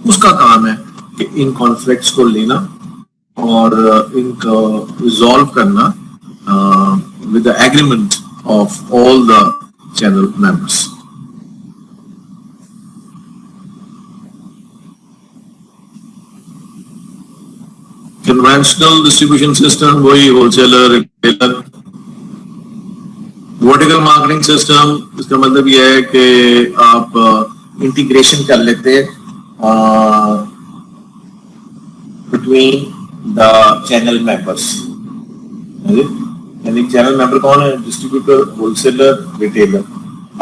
उसका काम है कि इन कॉन्फ्लिक्ट्स को लेना और इनको रिजॉल्व करना with the agreement of all the channel members. Conventional distribution system वही wholesaler, retailer. Vertical marketing system इसका मतलब ये है कि आप इंटीग्रेशन कर लेते हैं between the channel members. यानी चैनल मेंबर कौन है? Distributor, wholesaler, retailer.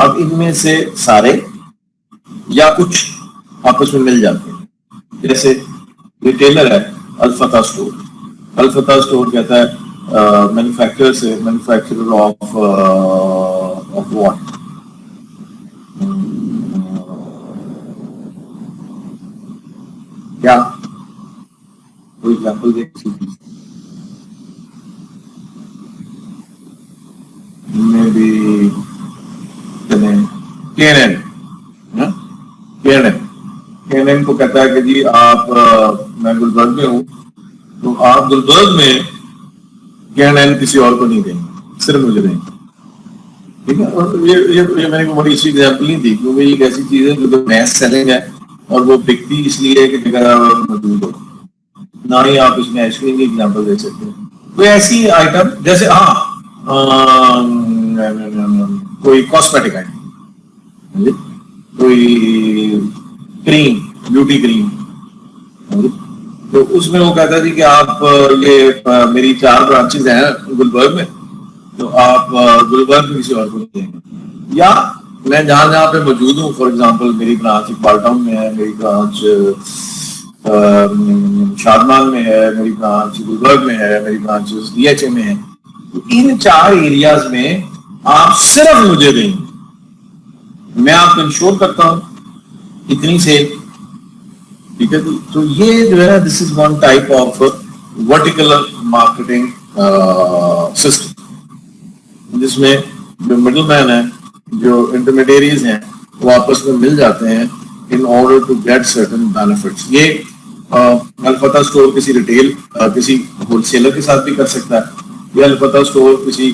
अब इनमें से सारे या कुछ आपस में मिल जाते हैं. जैसे रिटेलर है अल्फता स्टोर. अल्फता स्टोर कहता है मैन्युफैक्चरर से, मैन्युफैक्चरर ऑफ व्हाट, क्या कोई एग्जांपल देखिए. maybe KNN को कहता है कि जी आप मैं गुलबर्ग में हूँ तो आप गुलबर्ग में KNN किसी और को नहीं देंगे, सिर्फ मुझे देंगे. ठीक है. और ये मैंने को बड़ी अच्छी एग्जाम्पल नहीं दी क्योंकि ये एक ऐसी चीज है जो मैस सेलिंग है और वो बिकती इसलिए है कि जगह मौजूद हो. ना ही आप इसमें आइसक्रीम की एग्जाम्पल दे सकते हैं. कोई ऐसी आइटम जैसे कोई कॉस्मेटिक आइटम, कोई क्रीम, ब्यूटी क्रीम, तो उसमें वो कहता है कि आप ये मेरी 4 ब्रांचेस हैं गुलबर्ग में तो आप गुलबर्ग में किसी और को नहीं देंगे. या मैं जहां पे मौजूद हूँ, फॉर एग्जांपल मेरी ब्रांच इकबाल टाउन में है, मेरी ब्रांच शादमान में है, मेरी ब्रांच गुलबर्ग में है, मेरी ब्रांच DHA में है. इन 4 एरियाज में आप सिर्फ मुझे देंगे, मैं आपको इंश्योर करता हूं इतनी से. ठीक है. तो ये जो है this is one type of vertical marketing system जिसमें जो मिडिल मैन है, जो इंटरमीडियरीज हैं, वो आपस में मिल जाते हैं in order to get certain benefits. ये अल्फता स्टोर किसी रिटेल किसी होलसेलर के साथ भी कर सकता है, या अल्फता स्टोर किसी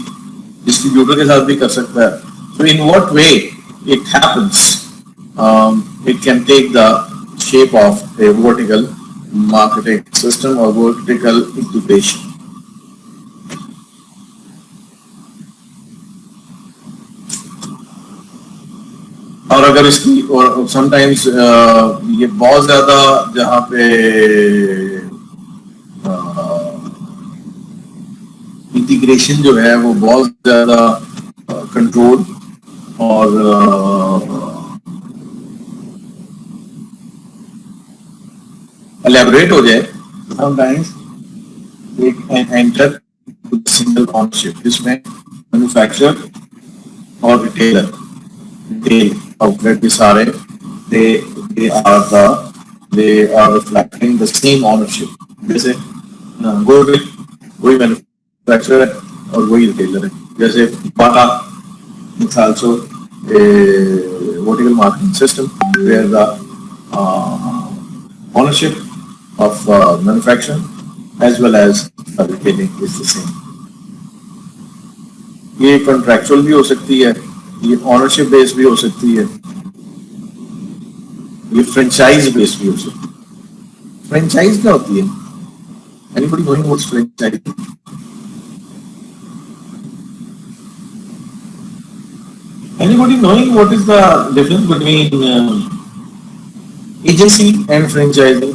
डिस्ट्रीब्यूटर के साथ भी कर सकता है. So in what way it happens? It can take the shape of a vertical marketing system or vertical integration. और अगर इसकी और समटाइम्स ये बहुत ज्यादा जहाँ पे इंटीग्रेशन जो है वो बहुत ज्यादा कंट्रोल और एलैबोरेट हो जाए, समटाइम्स एक एंटर सिंगल ओनरशिप जिसमें मैन्युफैक्चरर और रिटेलर, रिटेल आउटलेट के सारे they are reflecting the same ownership. जैसे वही मैन्युफैक्चरर है और वही रिटेलर है. जैसे बाटा is also a vertical marketing system where the ownership of manufacturing as well as retailing is the same. ये कॉन्ट्रैक्चुअल भी हो सकती है, ये ऑनरशिप बेस भी हो सकती है. ये फ्रेंचाइज बेस्ड भी हो सकती है। फ्रेंचाइज क्या होती है? Anybody knowing what's franchise? Anybody knowing what is the difference between agency and franchising?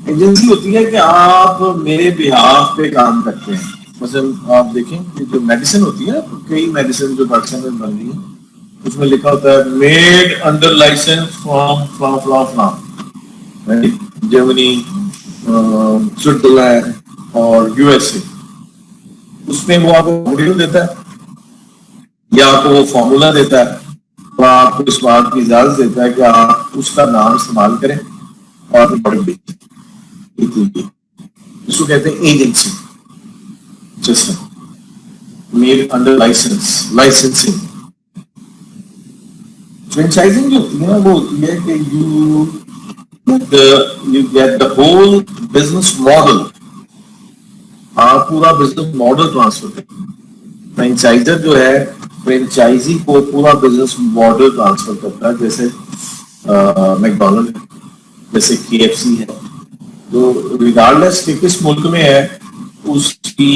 Agency होती है कि आप मेरे बिहाफ पे काम करते हैं। मसलन आप देखें कि जो मेडिसिन होती है, कई मेडिसिन जो पाकिस्तान में बन रही है, उसमें लिखा होता है made under licence from Germany, Switzerland और यूएसए। उसमें वो आपको मॉड्यूल देता है या आपको वो फॉर्मूला देता है, तो आपको इस बात की इजाजत देता है कि आप उसका नाम इस्तेमाल करें और प्रोडक्ट बेचें। इसको कहते हैं agency system, made under licensing. Franchising जो होती है ना, वो होती है कि you get the whole business model, आप पूरा बिजनेस मॉडल ट्रांसफर करते हैं। फ्रेंचाइजर जो है फ्रेंचाइजी को पूरा बिजनेस मॉडल ट्रांसफर करता है, जैसे मैकडॉनल्ड, जैसे KFC है। तो रिगार्डलेस कि किस मुल्क में है, उसकी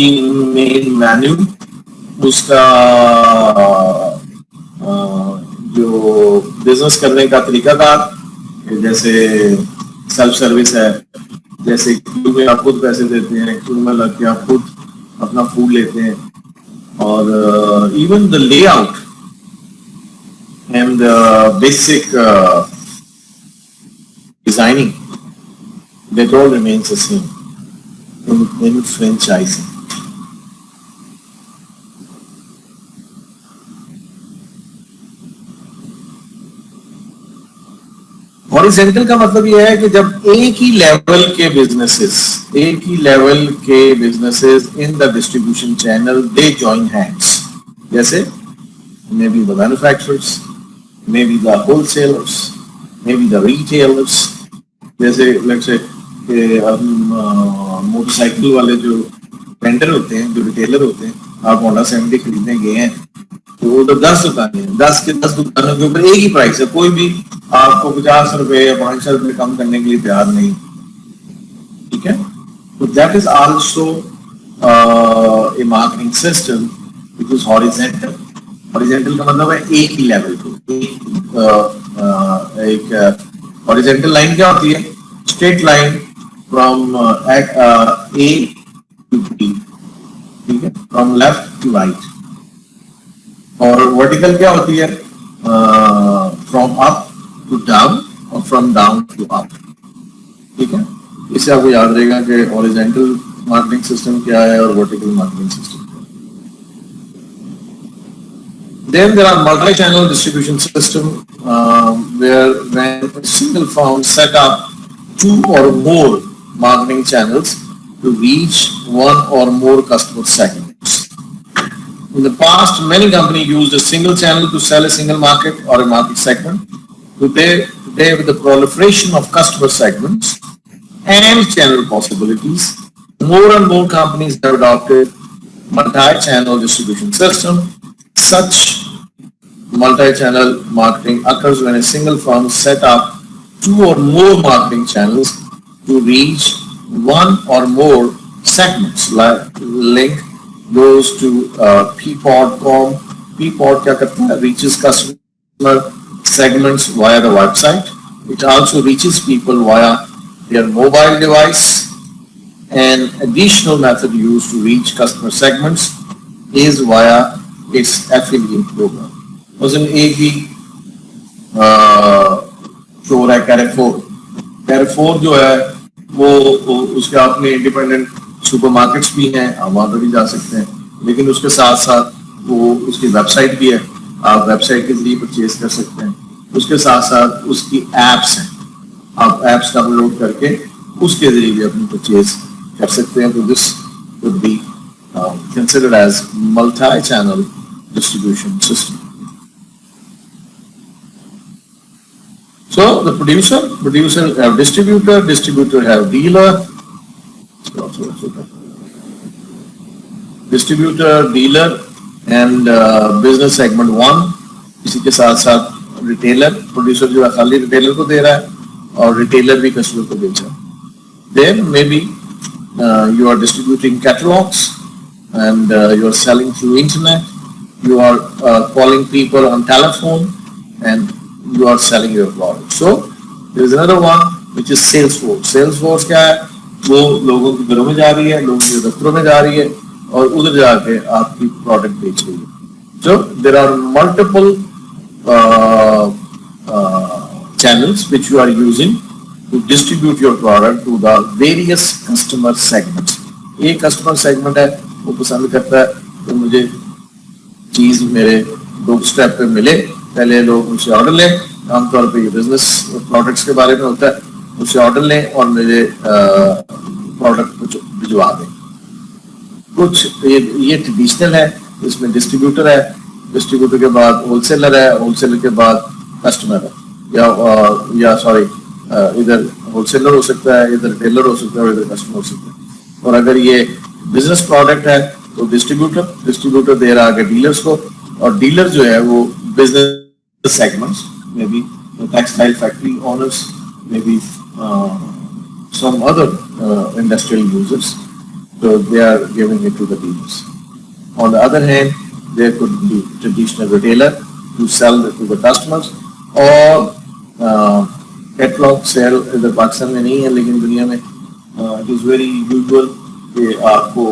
मेन मेन्यू, उसका जो बिजनेस करने का तरीकाकार, जैसे सेल्फ सर्विस है, जैसे क्यू में आप खुद पैसे देते हैं, क्यू में लग के आप खुद अपना फूड लेते हैं, और even the layout and the basic designing, that all remains the same in franchising. Horizontal का मतलब यह है कि जब एक ही लेवल के businesses in the distribution channel they join hands, जैसे may B the manufacturers, may B the wholesalers, may B the retailers. जैसे लेट्स से मोटरसाइकिल वाले जो वेंडर होते हैं, जो रिटेलर होते हैं, आप होंडा 70 खरीदने गए हैं, तो वो तो 10 दुकानें, 10 के 10 दुकानों के ऊपर एक ही प्राइस है, कोई भी आपको 50 रुपए या 500 रुपए कम करने के लिए तैयार नहीं। ठीक है, तो that is also a marketing system which is horizontal. Horizontal का मतलब है एक ही लेवल को, एक हॉरिजॉन्टल लाइन क्या होती है? Straight line from A to B, ठीक है, फ्रॉम लेफ्ट टू राइट। और वर्टिकल क्या होती है? फ्रॉम अप टू डाउन और फ्रॉम डाउन टू अप। ठीक है, इससे आपको याद रहेगा कि हॉरिजॉन्टल मार्केटिंग सिस्टम क्या है और वर्टिकल मार्केटिंग सिस्टम क्या है। Then there are multi-channel distribution system where when a single firm set up 2 or more marketing channels to reach one or more customer segments. In the past, many companies used a single channel to sell a single market or a market segment. Today, with the proliferation of customer segments and channel possibilities, more and more companies have adopted multi-channel distribution system. Such multi-channel marketing occurs when a single firm set up 2 or more marketing channels to reach one or more segments. Like link goes to Peapod.com. Peapod क्या करता है? Reaches customer segments via the website. It also reaches people via their mobile device. An additional method used to reach customer segments is via its affiliate program. मसलन एक ही store है कैरेफोर जो है वो उसके अपने इंडिपेंडेंट सुपरमार्केट्स भी हैं, आप वहां पर भी जा सकते हैं, लेकिन उसके साथ साथ वो उसकी वेबसाइट भी है, आप वेबसाइट के जरिए परचेज कर सकते हैं। उसके साथ साथ उसकी एप्स हैं, आप एप्स डाउनलोड करके उसके जरिए भी अपनी परचेज कर सकते हैं। तो this would be considered as multi channel distribution system. So the producer have distributor have dealer, distributor, dealer and business segment 1, इसी के साथ साथ रिटेलर, प्रोड्यूसर जो है खाली रिटेलर को दे रहा है और रिटेलर भी कस्टमर को बेच रहा है. Then maybe you are distributing catalogs and you are selling through internet. You are calling people on telephone and you are selling your product. So there is another one which is Salesforce. Salesforce क्या है? वो लोगों के घरों में जा रही है, लोगों के दफ्तरों में जा रही है और उधर जाके आपकी प्रोडक्ट बेच रही है. So there are multiple channels which you are using to distribute your product to the various customer segments. एक customer segment है, वो पसंद करता है तो मुझे चीज मेरे दो स्टेप पे मिले. पहले लोग मुझसे ऑर्डर लें, आमतौर पे ये बिजनेस प्रोडक्ट्स के बारे में होता है, मुझसे ऑर्डर लें और मुझे प्रोडक्ट भिजवा दें. कुछ ये ट्रेडिशनल है, इसमें डिस्ट्रीब्यूटर है, डिस्ट्रीब्यूटर के बाद होलसेलर है, होलसेलर के बाद कस्टमर है, या सॉरी इधर होलसेलर हो सकता है, इधर रिटेलर हो सकता है और इधर कस्टमर हो सकता है. और अगर ये बिजनेस प्रोडक्ट है तो डिस्ट्रीब्यूटर दे रहा है डीलर्स को, और डीलर जो है वो business segments, may be textile factory owners, may be some other industrial users, so they are giving it to the dealers. On the other hand, there could be traditional retailer who sell it to the customers, or catalog sale. इधर पाकिस्तान में नहीं है लेकिन दुनिया में it is very usual कि आपको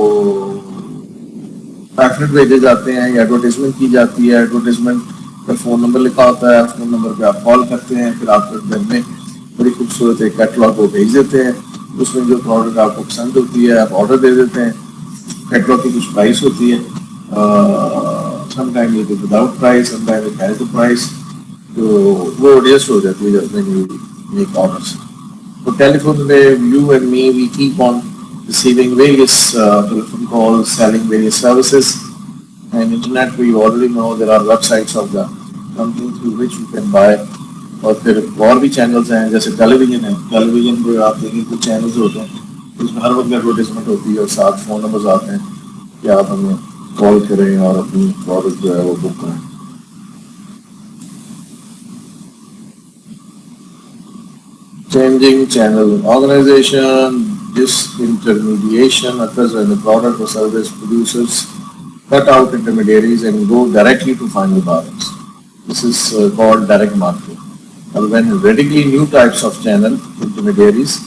pamphlet भेजे जाते हैं या एडवर्टाइजमेंट की जाती है. एडवर्टाइजमेंट का फोन नंबर लिखा होता है, फोन नंबर पे आप कॉल करते हैं, फिर आपके घर में बड़ी खूबसूरत एक कैटलॉग को भेज देते हैं. उसमें जो प्रोडक्ट आपको पसंद होती है आप ऑर्डर दे देते हैं. कैटलॉग की कुछ प्राइस होती है, sometime it is without price, sometime it has the price, तो वो एडजस्ट हो जाती है जब यू मेक ऑर्डर्स. तो टेलीफोन पे you and me we keep on receiving various telephone calls, selling various services, and internet we already know there are websites of the company through which you can buy. और फिर और भी channels हैं जैसे television है. Television पे आप देखें कुछ चैनल्स होते हैं उसमें हर वक्त एडवर्टाइजमेंट होती है और साथ फोन नंबर्स आते हैं कि आप हमें कॉल करें और अपनी प्रोडक्ट जो है वो बुक करें. Changing channel organization. Disintermediation occurs when the product or service producers cut out intermediaries and go directly to final buyers. This is called direct marketing. And when radically new types of channel intermediaries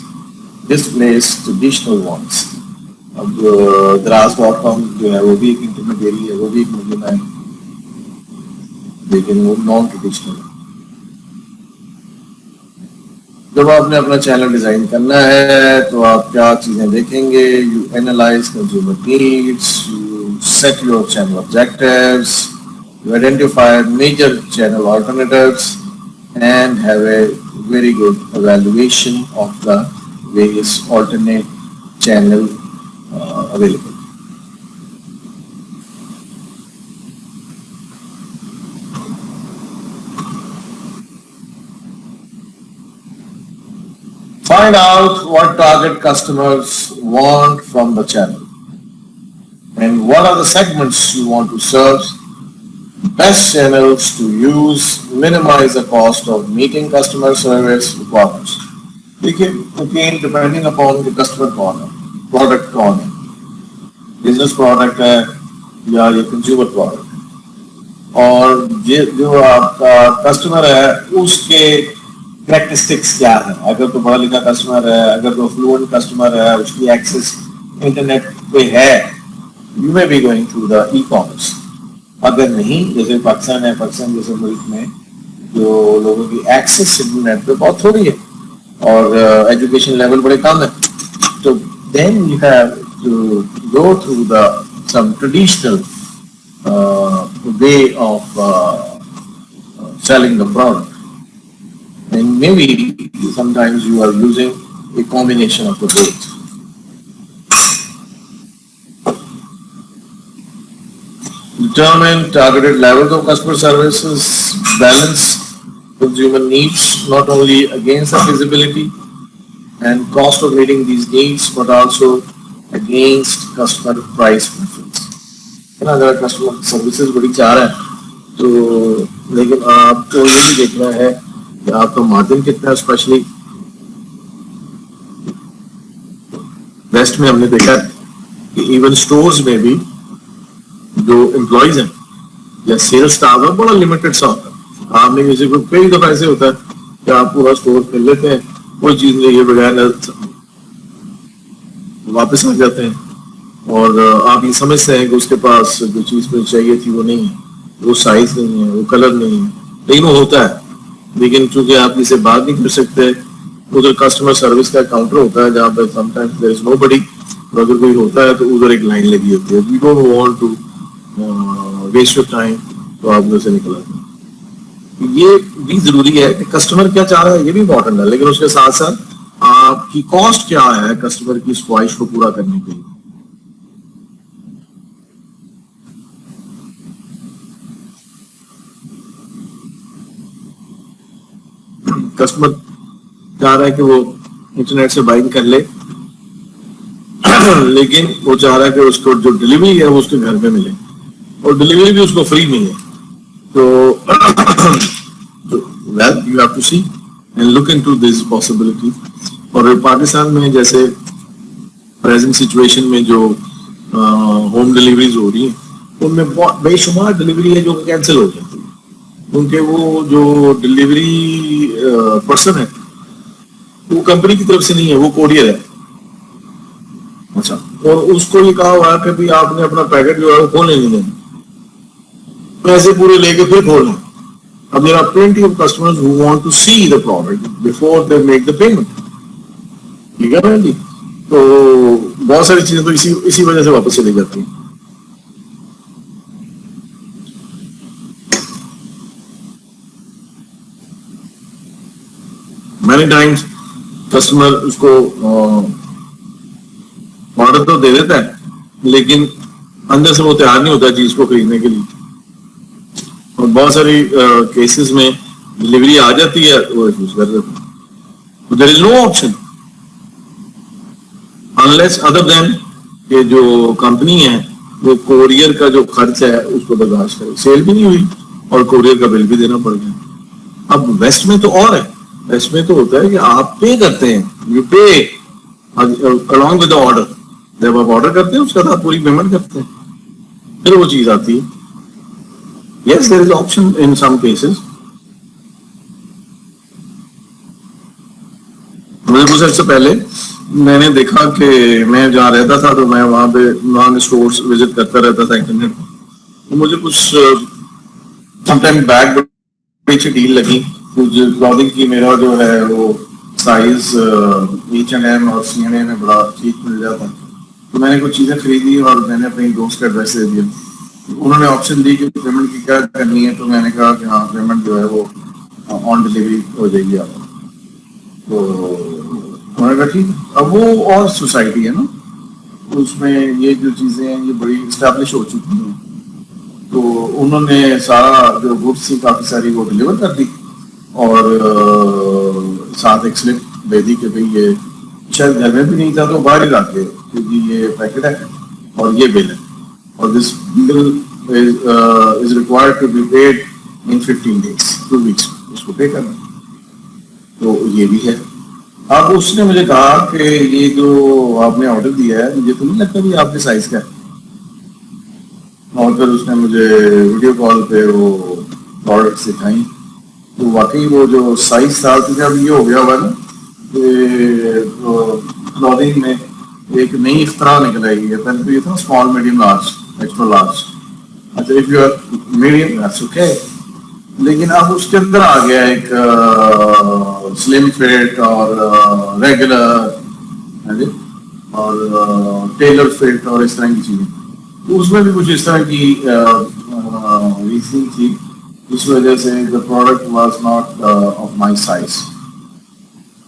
displace traditional ones. अब Draz.com जो है वो भी एक intermediary है, वो भी एक मीडियम है, लेकिन वो नॉन ट्रेडिशनल है. जब आपने अपना चैनल डिजाइन करना है तो आप क्या चीजें देखेंगे? You analyse consumer needs, you set your channel objectives, you identify major channel alternatives and have a very good evaluation of the various alternate channel available. Find out what target customers want from the channel and what are the segments you want to serve. Best channels to use, minimize the cost of meeting customer service requirements. Again, depending upon the customer कौन है, product कौन है, business product है या ये consumer product है, और जो आपका customer है उसके कैरेक्टरिस्टिक्स क्या है. अगर तो पढ़ा लिखा कस्टमर है, अगर तो फ्लुएंट कस्टमर है, उसकी एक्सेस इंटरनेट पे है, you may be going through the e-commerce. अगर नहीं, जैसे पाकिस्तान है, पाकिस्तान जैसे मुल्क में जो लोगों की एक्सेस इंटरनेट पे बहुत थोड़ी है और एजुकेशन लेवल बड़े कम है, तो then you have to go through the some traditional way of selling the product. And maybe sometimes you are using a combination of the both. Determine targeted levels of customer services, balance consumer needs not only against the feasibility and cost of meeting these needs, but also against customer price preference. है ना, अगर customer services बड़ी चाह रहा है तो, लेकिन आपको ये भी देखना है कि आपका मार्जिन कितना है। स्पेशली वेस्ट में हमने देखा है कि इवन स्टोर्स में भी जो एम्प्लॉइज हैं या सेल्स स्टाफ है बड़ा लिमिटेड सा होता है। आपने किसी को कई दफा ऐसे होता है कि आप पूरा स्टोर कर लेते हैं, कोई चीज नहीं है बगैर वापस आ जाते हैं, और आप ये समझते हैं कि उसके पास जो चीज मुझे चाहिए थी वो नहीं है, वो साइज नहीं है, वो कलर नहीं है, लेकिन वो होता है। लेकिन चूंकि आप इसे बात नहीं कर सकते, उधर कस्टमर सर्विस का काउंटर होता है जहाँ पे समटाइम्स देयर इज नोबडी, और अगर कोई होता है तो उधर एक लाइन लगी होती है। We don't want to waste your time, तो आप उधर से निकल आते हैं। ये भी जरूरी है कि कस्टमर क्या चाह रहा है, ये भी इंपॉर्टेंट है, लेकिन उसके साथ साथ आपकी कॉस्ट क्या है कस्टमर की इस ख्वाहिश को पूरा करने के लिए। कस्टमर चाह रहा है कि वो इंटरनेट से बाइंग कर ले, लेकिन वो चाह रहा है कि उसको जो डिलीवरी है वो उसके घर में मिले, और डिलीवरी भी उसको फ्री मिले। तो well you have to see and look into this possibility. और पाकिस्तान में जैसे प्रेजेंट सिचुएशन में जो होम डिलीवरीज हो रही हैं, उनमें बहुत बेशुमार डिलीवरी है जो कैंसिल हो जाती है, क्योंकि वो जो डिलीवरी पर्सन है वो कंपनी की तरफ से नहीं है, वो कोरियर है। अच्छा, और उसको ये कहा हुआ है कि भी आपने अपना पैकेट जो है वो खोलने नहीं देना, पैसे पूरे लेके फिर खोलना। अब there are plenty of customers who want to see the product before they make the payment, ठीक है ना जी। तो बहुत सारी चीजें तो इसी वजह से वापस चली जाती हैं। मैनी टाइम्स कस्टमर उसको ऑर्डर तो दे देता है, लेकिन अंदर से वो तैयार नहीं होता चीज को खरीदने के लिए। और बहुत सारी केसेस में डिलीवरी आ जाती है, वो रिफ्यूज कर देते हैं। तो there is no option unless other than कि जो कंपनी है वो कोरियर का जो खर्च है उसको बर्दाश्त करे। सेल भी नहीं हुई और कोरियर का बिल भी देना पड़ गया। अब वेस्ट में तो और है, वेस्ट में तो होता है कि आप पे करते हैं, यू पे अलॉन्ग विद द ऑर्डर। जब आप ऑर्डर करते हैं उसका आप पूरी पेमेंट करते हैं, फिर वो चीज आती है। Yes there is option in some cases. मुझे कुछ अर्से पहले मैंने देखा कि मैं जहाँ रहता था तो मैं वहां पे स्टोर्स विजिट करता रहता था इंटरनेट पर। तो मुझे कुछ समटाइम बैग बड़ी अच्छी डील लगी, कुछ क्लॉथिंग की। मेरा जो है वो साइज H&M और C&A में बड़ा ठीक मिल जाता, तो मैंने कुछ चीजें खरीदी और मैंने अपने दोस्त का एड्रेस दे दिया। उन्होंने ऑप्शन दी कि पेमेंट की क्या करनी है, तो मैंने कहा कि हाँ पेमेंट जो है वो ऑन डिलीवरी हो जाएगी आपको। तो उन्होंने कहा ठीक। अब वो और सोसाइटी है ना, तो उसमें ये जो चीजें हैं ये बड़ी इस्टेब्लिश हो चुकी हैं, तो उन्होंने सारा जो गुड्स थी काफी सारी वो डिलीवर कर दी, और साथ एक स्लिप दे दी कि भाई ये शायद घर में भी नहीं था तो बाहर ही रख दे, क्योंकि ये पैकेट है और ये बिल है, और this bill is required to be paid in 15 days, 2 weeks उसको पे करना। तो ये भी है। अब उसने मुझे कहा कि ये जो आपने ऑर्डर दिया है मुझे तो नहीं लगता भी आपके साइज का है, और फिर उसने मुझे वीडियो कॉल पे वो प्रोडक्ट्स दिखाई, तो वाकई वो जो साइज था, क्योंकि अब ये हो गया हुआ ना क्लॉथिंग में एक नई इख्तरा निकल आई है। पहले तो ये था small medium large extra large. अच्छा, if you are medium that's okay, लेकिन अब उसके अंदर आ गया एक स्लिम फिट और रेगुलर और टेलर फिट और इस तरह की चीजें। तो उसमें भी कुछ इस तरह की रीजनिंग थी, इस वजह से the product was not of my size.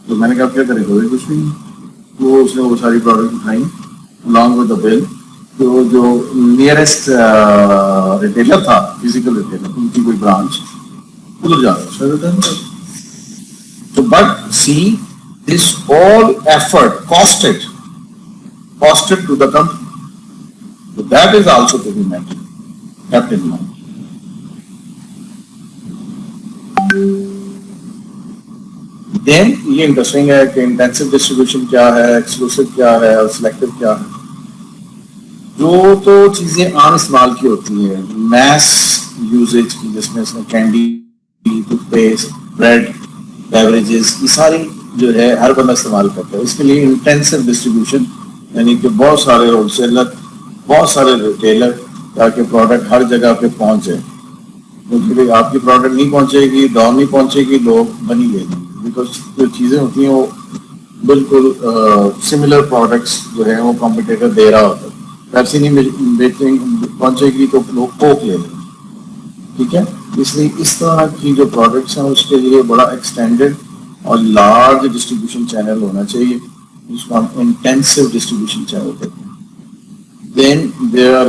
तो मैंने कहा क्या करें, कोई कुछ नहीं। तो उसने वो सारी प्रोडक्ट उठाई अलॉन्ग विद द बिल। तो जो नियरेस्ट रिटेलर था, फिजिकल रिटेलर, उनकी कोई ब्रांच, उधर जाता। तो but see this all effort costed to the company, So that is also to be mentioned, kept in mind. Then ये इंटरेस्टिंग है कि इंटेंसिव डिस्ट्रीब्यूशन क्या है, एक्सक्लूसिव क्या है और सिलेक्टिव क्या है. जो तो चीजें आम इस्तेमाल की होती है, मैस यूजेज की, जिसमें इसमें कैंडी, टूथपेस्ट, ब्रेड, बेवरेजेस, ये सारी जो है हर बंदा इस्तेमाल करता है. इसके लिए इंटेंसिव डिस्ट्रीब्यूशन यानी कि बहुत सारे होलसेलर, बहुत सारे रिटेलर, ताकि प्रोडक्ट हर जगह पे पहुंचे. क्योंकि आपकी प्रोडक्ट नहीं पहुंचेगी, दौर नहीं पहुंचेगी, लोग बनी लेंगे. बिकॉज जो चीजें होती हैं वो बिल्कुल सिमिलर प्रोडक्ट्स जो है वो कॉम्पिटिटर दे रहा होता है. पैसे नहीं बेचेंगे, पहुंचेगी तो लोग कोक ले लेंगे. ठीक है, इसलिए इस तरह की जो प्रोडक्ट्स हैं उसके लिए बड़ा एक्सटेंडेड और लार्ज डिस्ट्रीब्यूशन चैनल होना चाहिए, जिसको हम इंटेंसिव डिस्ट्रीब्यूशन चैनल कहते हैं. Then there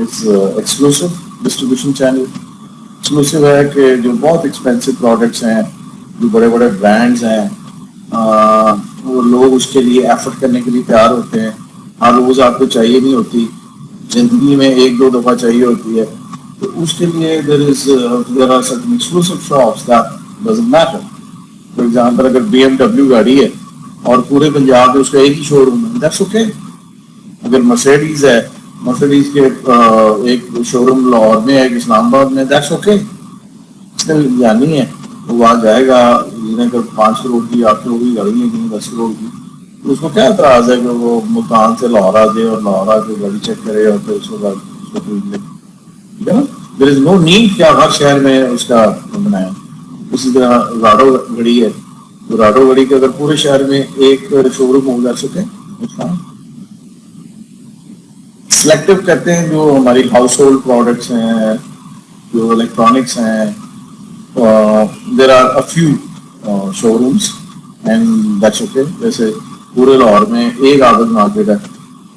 is exclusive distribution channel. Exclusive है कि जो बहुत एक्सपेंसिव प्रोडक्ट्स हैं, जो बड़े बड़े ब्रांड्स हैं, वो लोग उसके लिए एफर्ट करने के लिए तैयार होते हैं. हर रोज आपको चाहिए नहीं होती, जिंदगी में एक दो दफा चाहिए होती है, तो उसके लिए there are certain exclusive shops that doesn't matter. For example, अगर BMW गाड़ी है और पूरे पंजाब में उसका एक ही शोरूम है, दैट्स ओके. अगर मर्सिडीज है, मर्सिडीज के एक शोरूम लाहौर में है, इस्लामाबाद में, दैट्स ओके. इसमें जानी है वो वहां जाएगा. अगर 5 करोड़ की 8 करोड़ की गाड़ी है, 10 करोड़ की, तो उसको क्या एतराज है कि वो मुल्तान से लाहौर आ जाए और लाहौर आके गाड़ी चेक करे और फिर उसको खरीद ले. ठीक है ना. देयर इज नो नीड क्या हर शहर में उसका बनाया. उसी तरह राडो गाड़ी है, तो राडो गाड़ी के अगर पूरे शहर में एक शोरूम हो जा सके. सिलेक्टिव कहते हैं जो हमारी हाउस होल्ड प्रोडक्ट्स हैं, जो इलेक्ट्रॉनिक्स हैं. There are a few showrooms and that's okay. जैसे पूरे लाहौर में एक आदत मार्केट है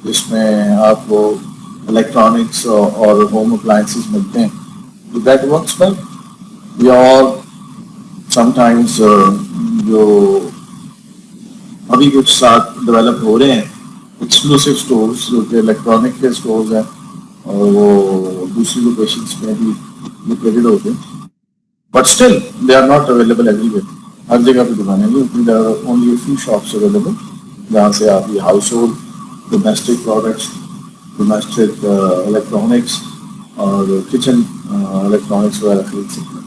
जिसमें आपको इलेक्ट्रॉनिक्स और होम अप्लायंसेस मिलते हैं. तो दैट वर्क्स वेल. और समटाइम्स जो अभी कुछ साथ डेवलप हो रहे हैं एक्सक्लूसिव स्टोर्स, जो कि इलेक्ट्रॉनिक के स्टोर्स हैं और वो दूसरी लोकेशंस में भी लोकेटेड होते हैं. But still they are not available everywhere. हर जगह पे दुकानें नहीं होती. There are only a few shops available जहाँ से आप ये household, domestic products, domestic electronics और किचन इलेक्ट्रॉनिक्स वगैरह खरीद सकते हैं.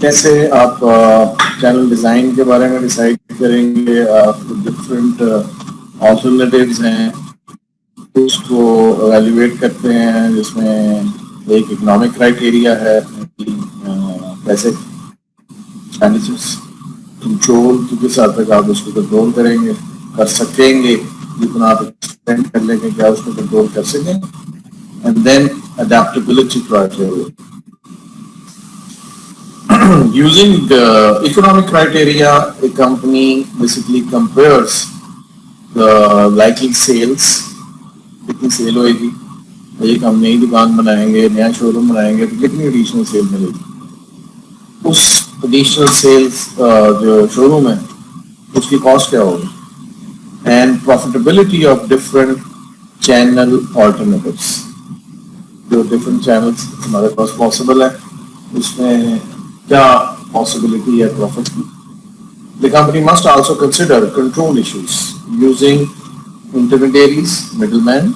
कैसे आप चैनल डिजाइन के बारे में डिसाइड करेंगे. आप डिफरेंट ऑल्टरनेटिव्स हैं उसको एवेल्युएट करते हैं, जिसमें एक इकोनॉमिक क्राइटेरिया है कैसे एक्सपेंडिचर्स कंट्रोल किस हद तक आप उसको कंट्रोल करेंगे, कर सकेंगे, जितना आप एक्सपेंड कर लेंगे क्या उसको कंट्रोल कर सकेंगे. And then adaptability criteria. Using the economic criteria, a company basically compares the likely sales, कितनी सेल होएगी. एक हम नई दुकान बनाएंगे, नया शोरूम बनाएंगे तो कितनी एडिशनल सेल मिलेगी. उस एडिशनल सेल्स जो शोरूम है उसकी कॉस्ट क्या होगी. And profitability of different channel alternatives. जो डिफरेंट चैनल्स हमारे पास पॉसिबल है उसमें क्या पॉसिबिलिटी है प्रॉफिट की. The company must also consider control issues. Using intermediaries, middlemen,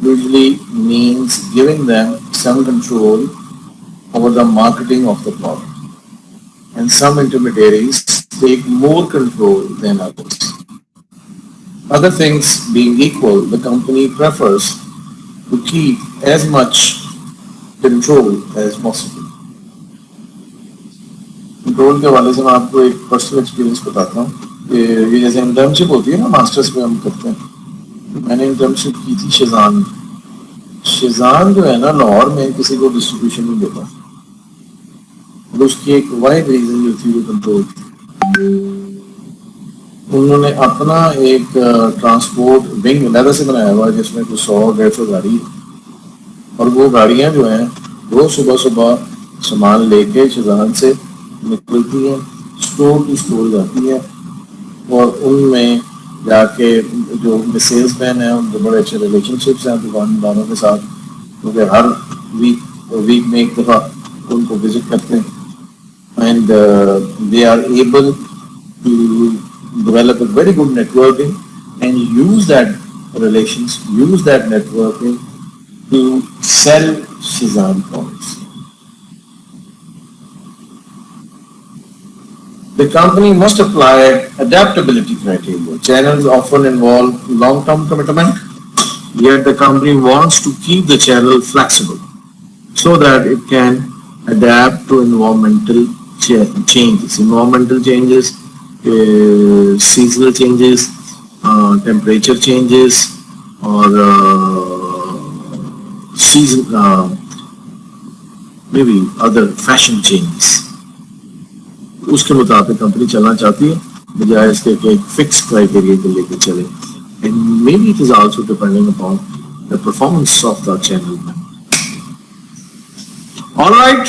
usually means giving them some control over the marketing of the product. And some intermediaries take more control than others. Other things being equal, the company prefers to keep as much control as possible. Control के हवाले से मैं आपको एक personal experience बताता हूँ. ये जैसे इंटर्नशिप होती है ना, मास्टर्स में हम करते हैं. मैंने इंटर्नशिप की थी शेजान में. शिजान जो है ना लाहौर में किसी को डिस्ट्रीब्यूशन नहीं देता, और उसकी एक वाइड रीजन जो थी वो कंट्रोल थी। उन्होंने अपना एक ट्रांसपोर्ट विंग अलग से बनाया हुआ जिसमें कुछ 100-150 गाड़ी है, और वो गाड़ियां जो हैं रोज सुबह सुबह सामान लेके शिजान से निकलती हैं, स्टोर टू स्टोर जाती है, और उनमें जाके जो उनके सेल्स मैन हैं उनके बड़े अच्छे रिलेशनशिप्स हैं दुकानदारों के साथ, क्योंकि हर वीक में एक दफ़ा उनको विजिट करते हैं, and they are able to develop a very good networking and use that relations, use that networking to sell Shizan products. The company must apply adaptability criteria. Channels often involve long-term commitment, yet the company wants to keep the channel flexible so that it can adapt to environmental changes. Environmental changes, seasonal changes, temperature changes, or maybe other fashion changes. उसके मुताबिक company चलना चाहती है बजाय इसके कि एक fix criteria को लेकर चले, and maybe it is also depending upon the performance of the channel. All right.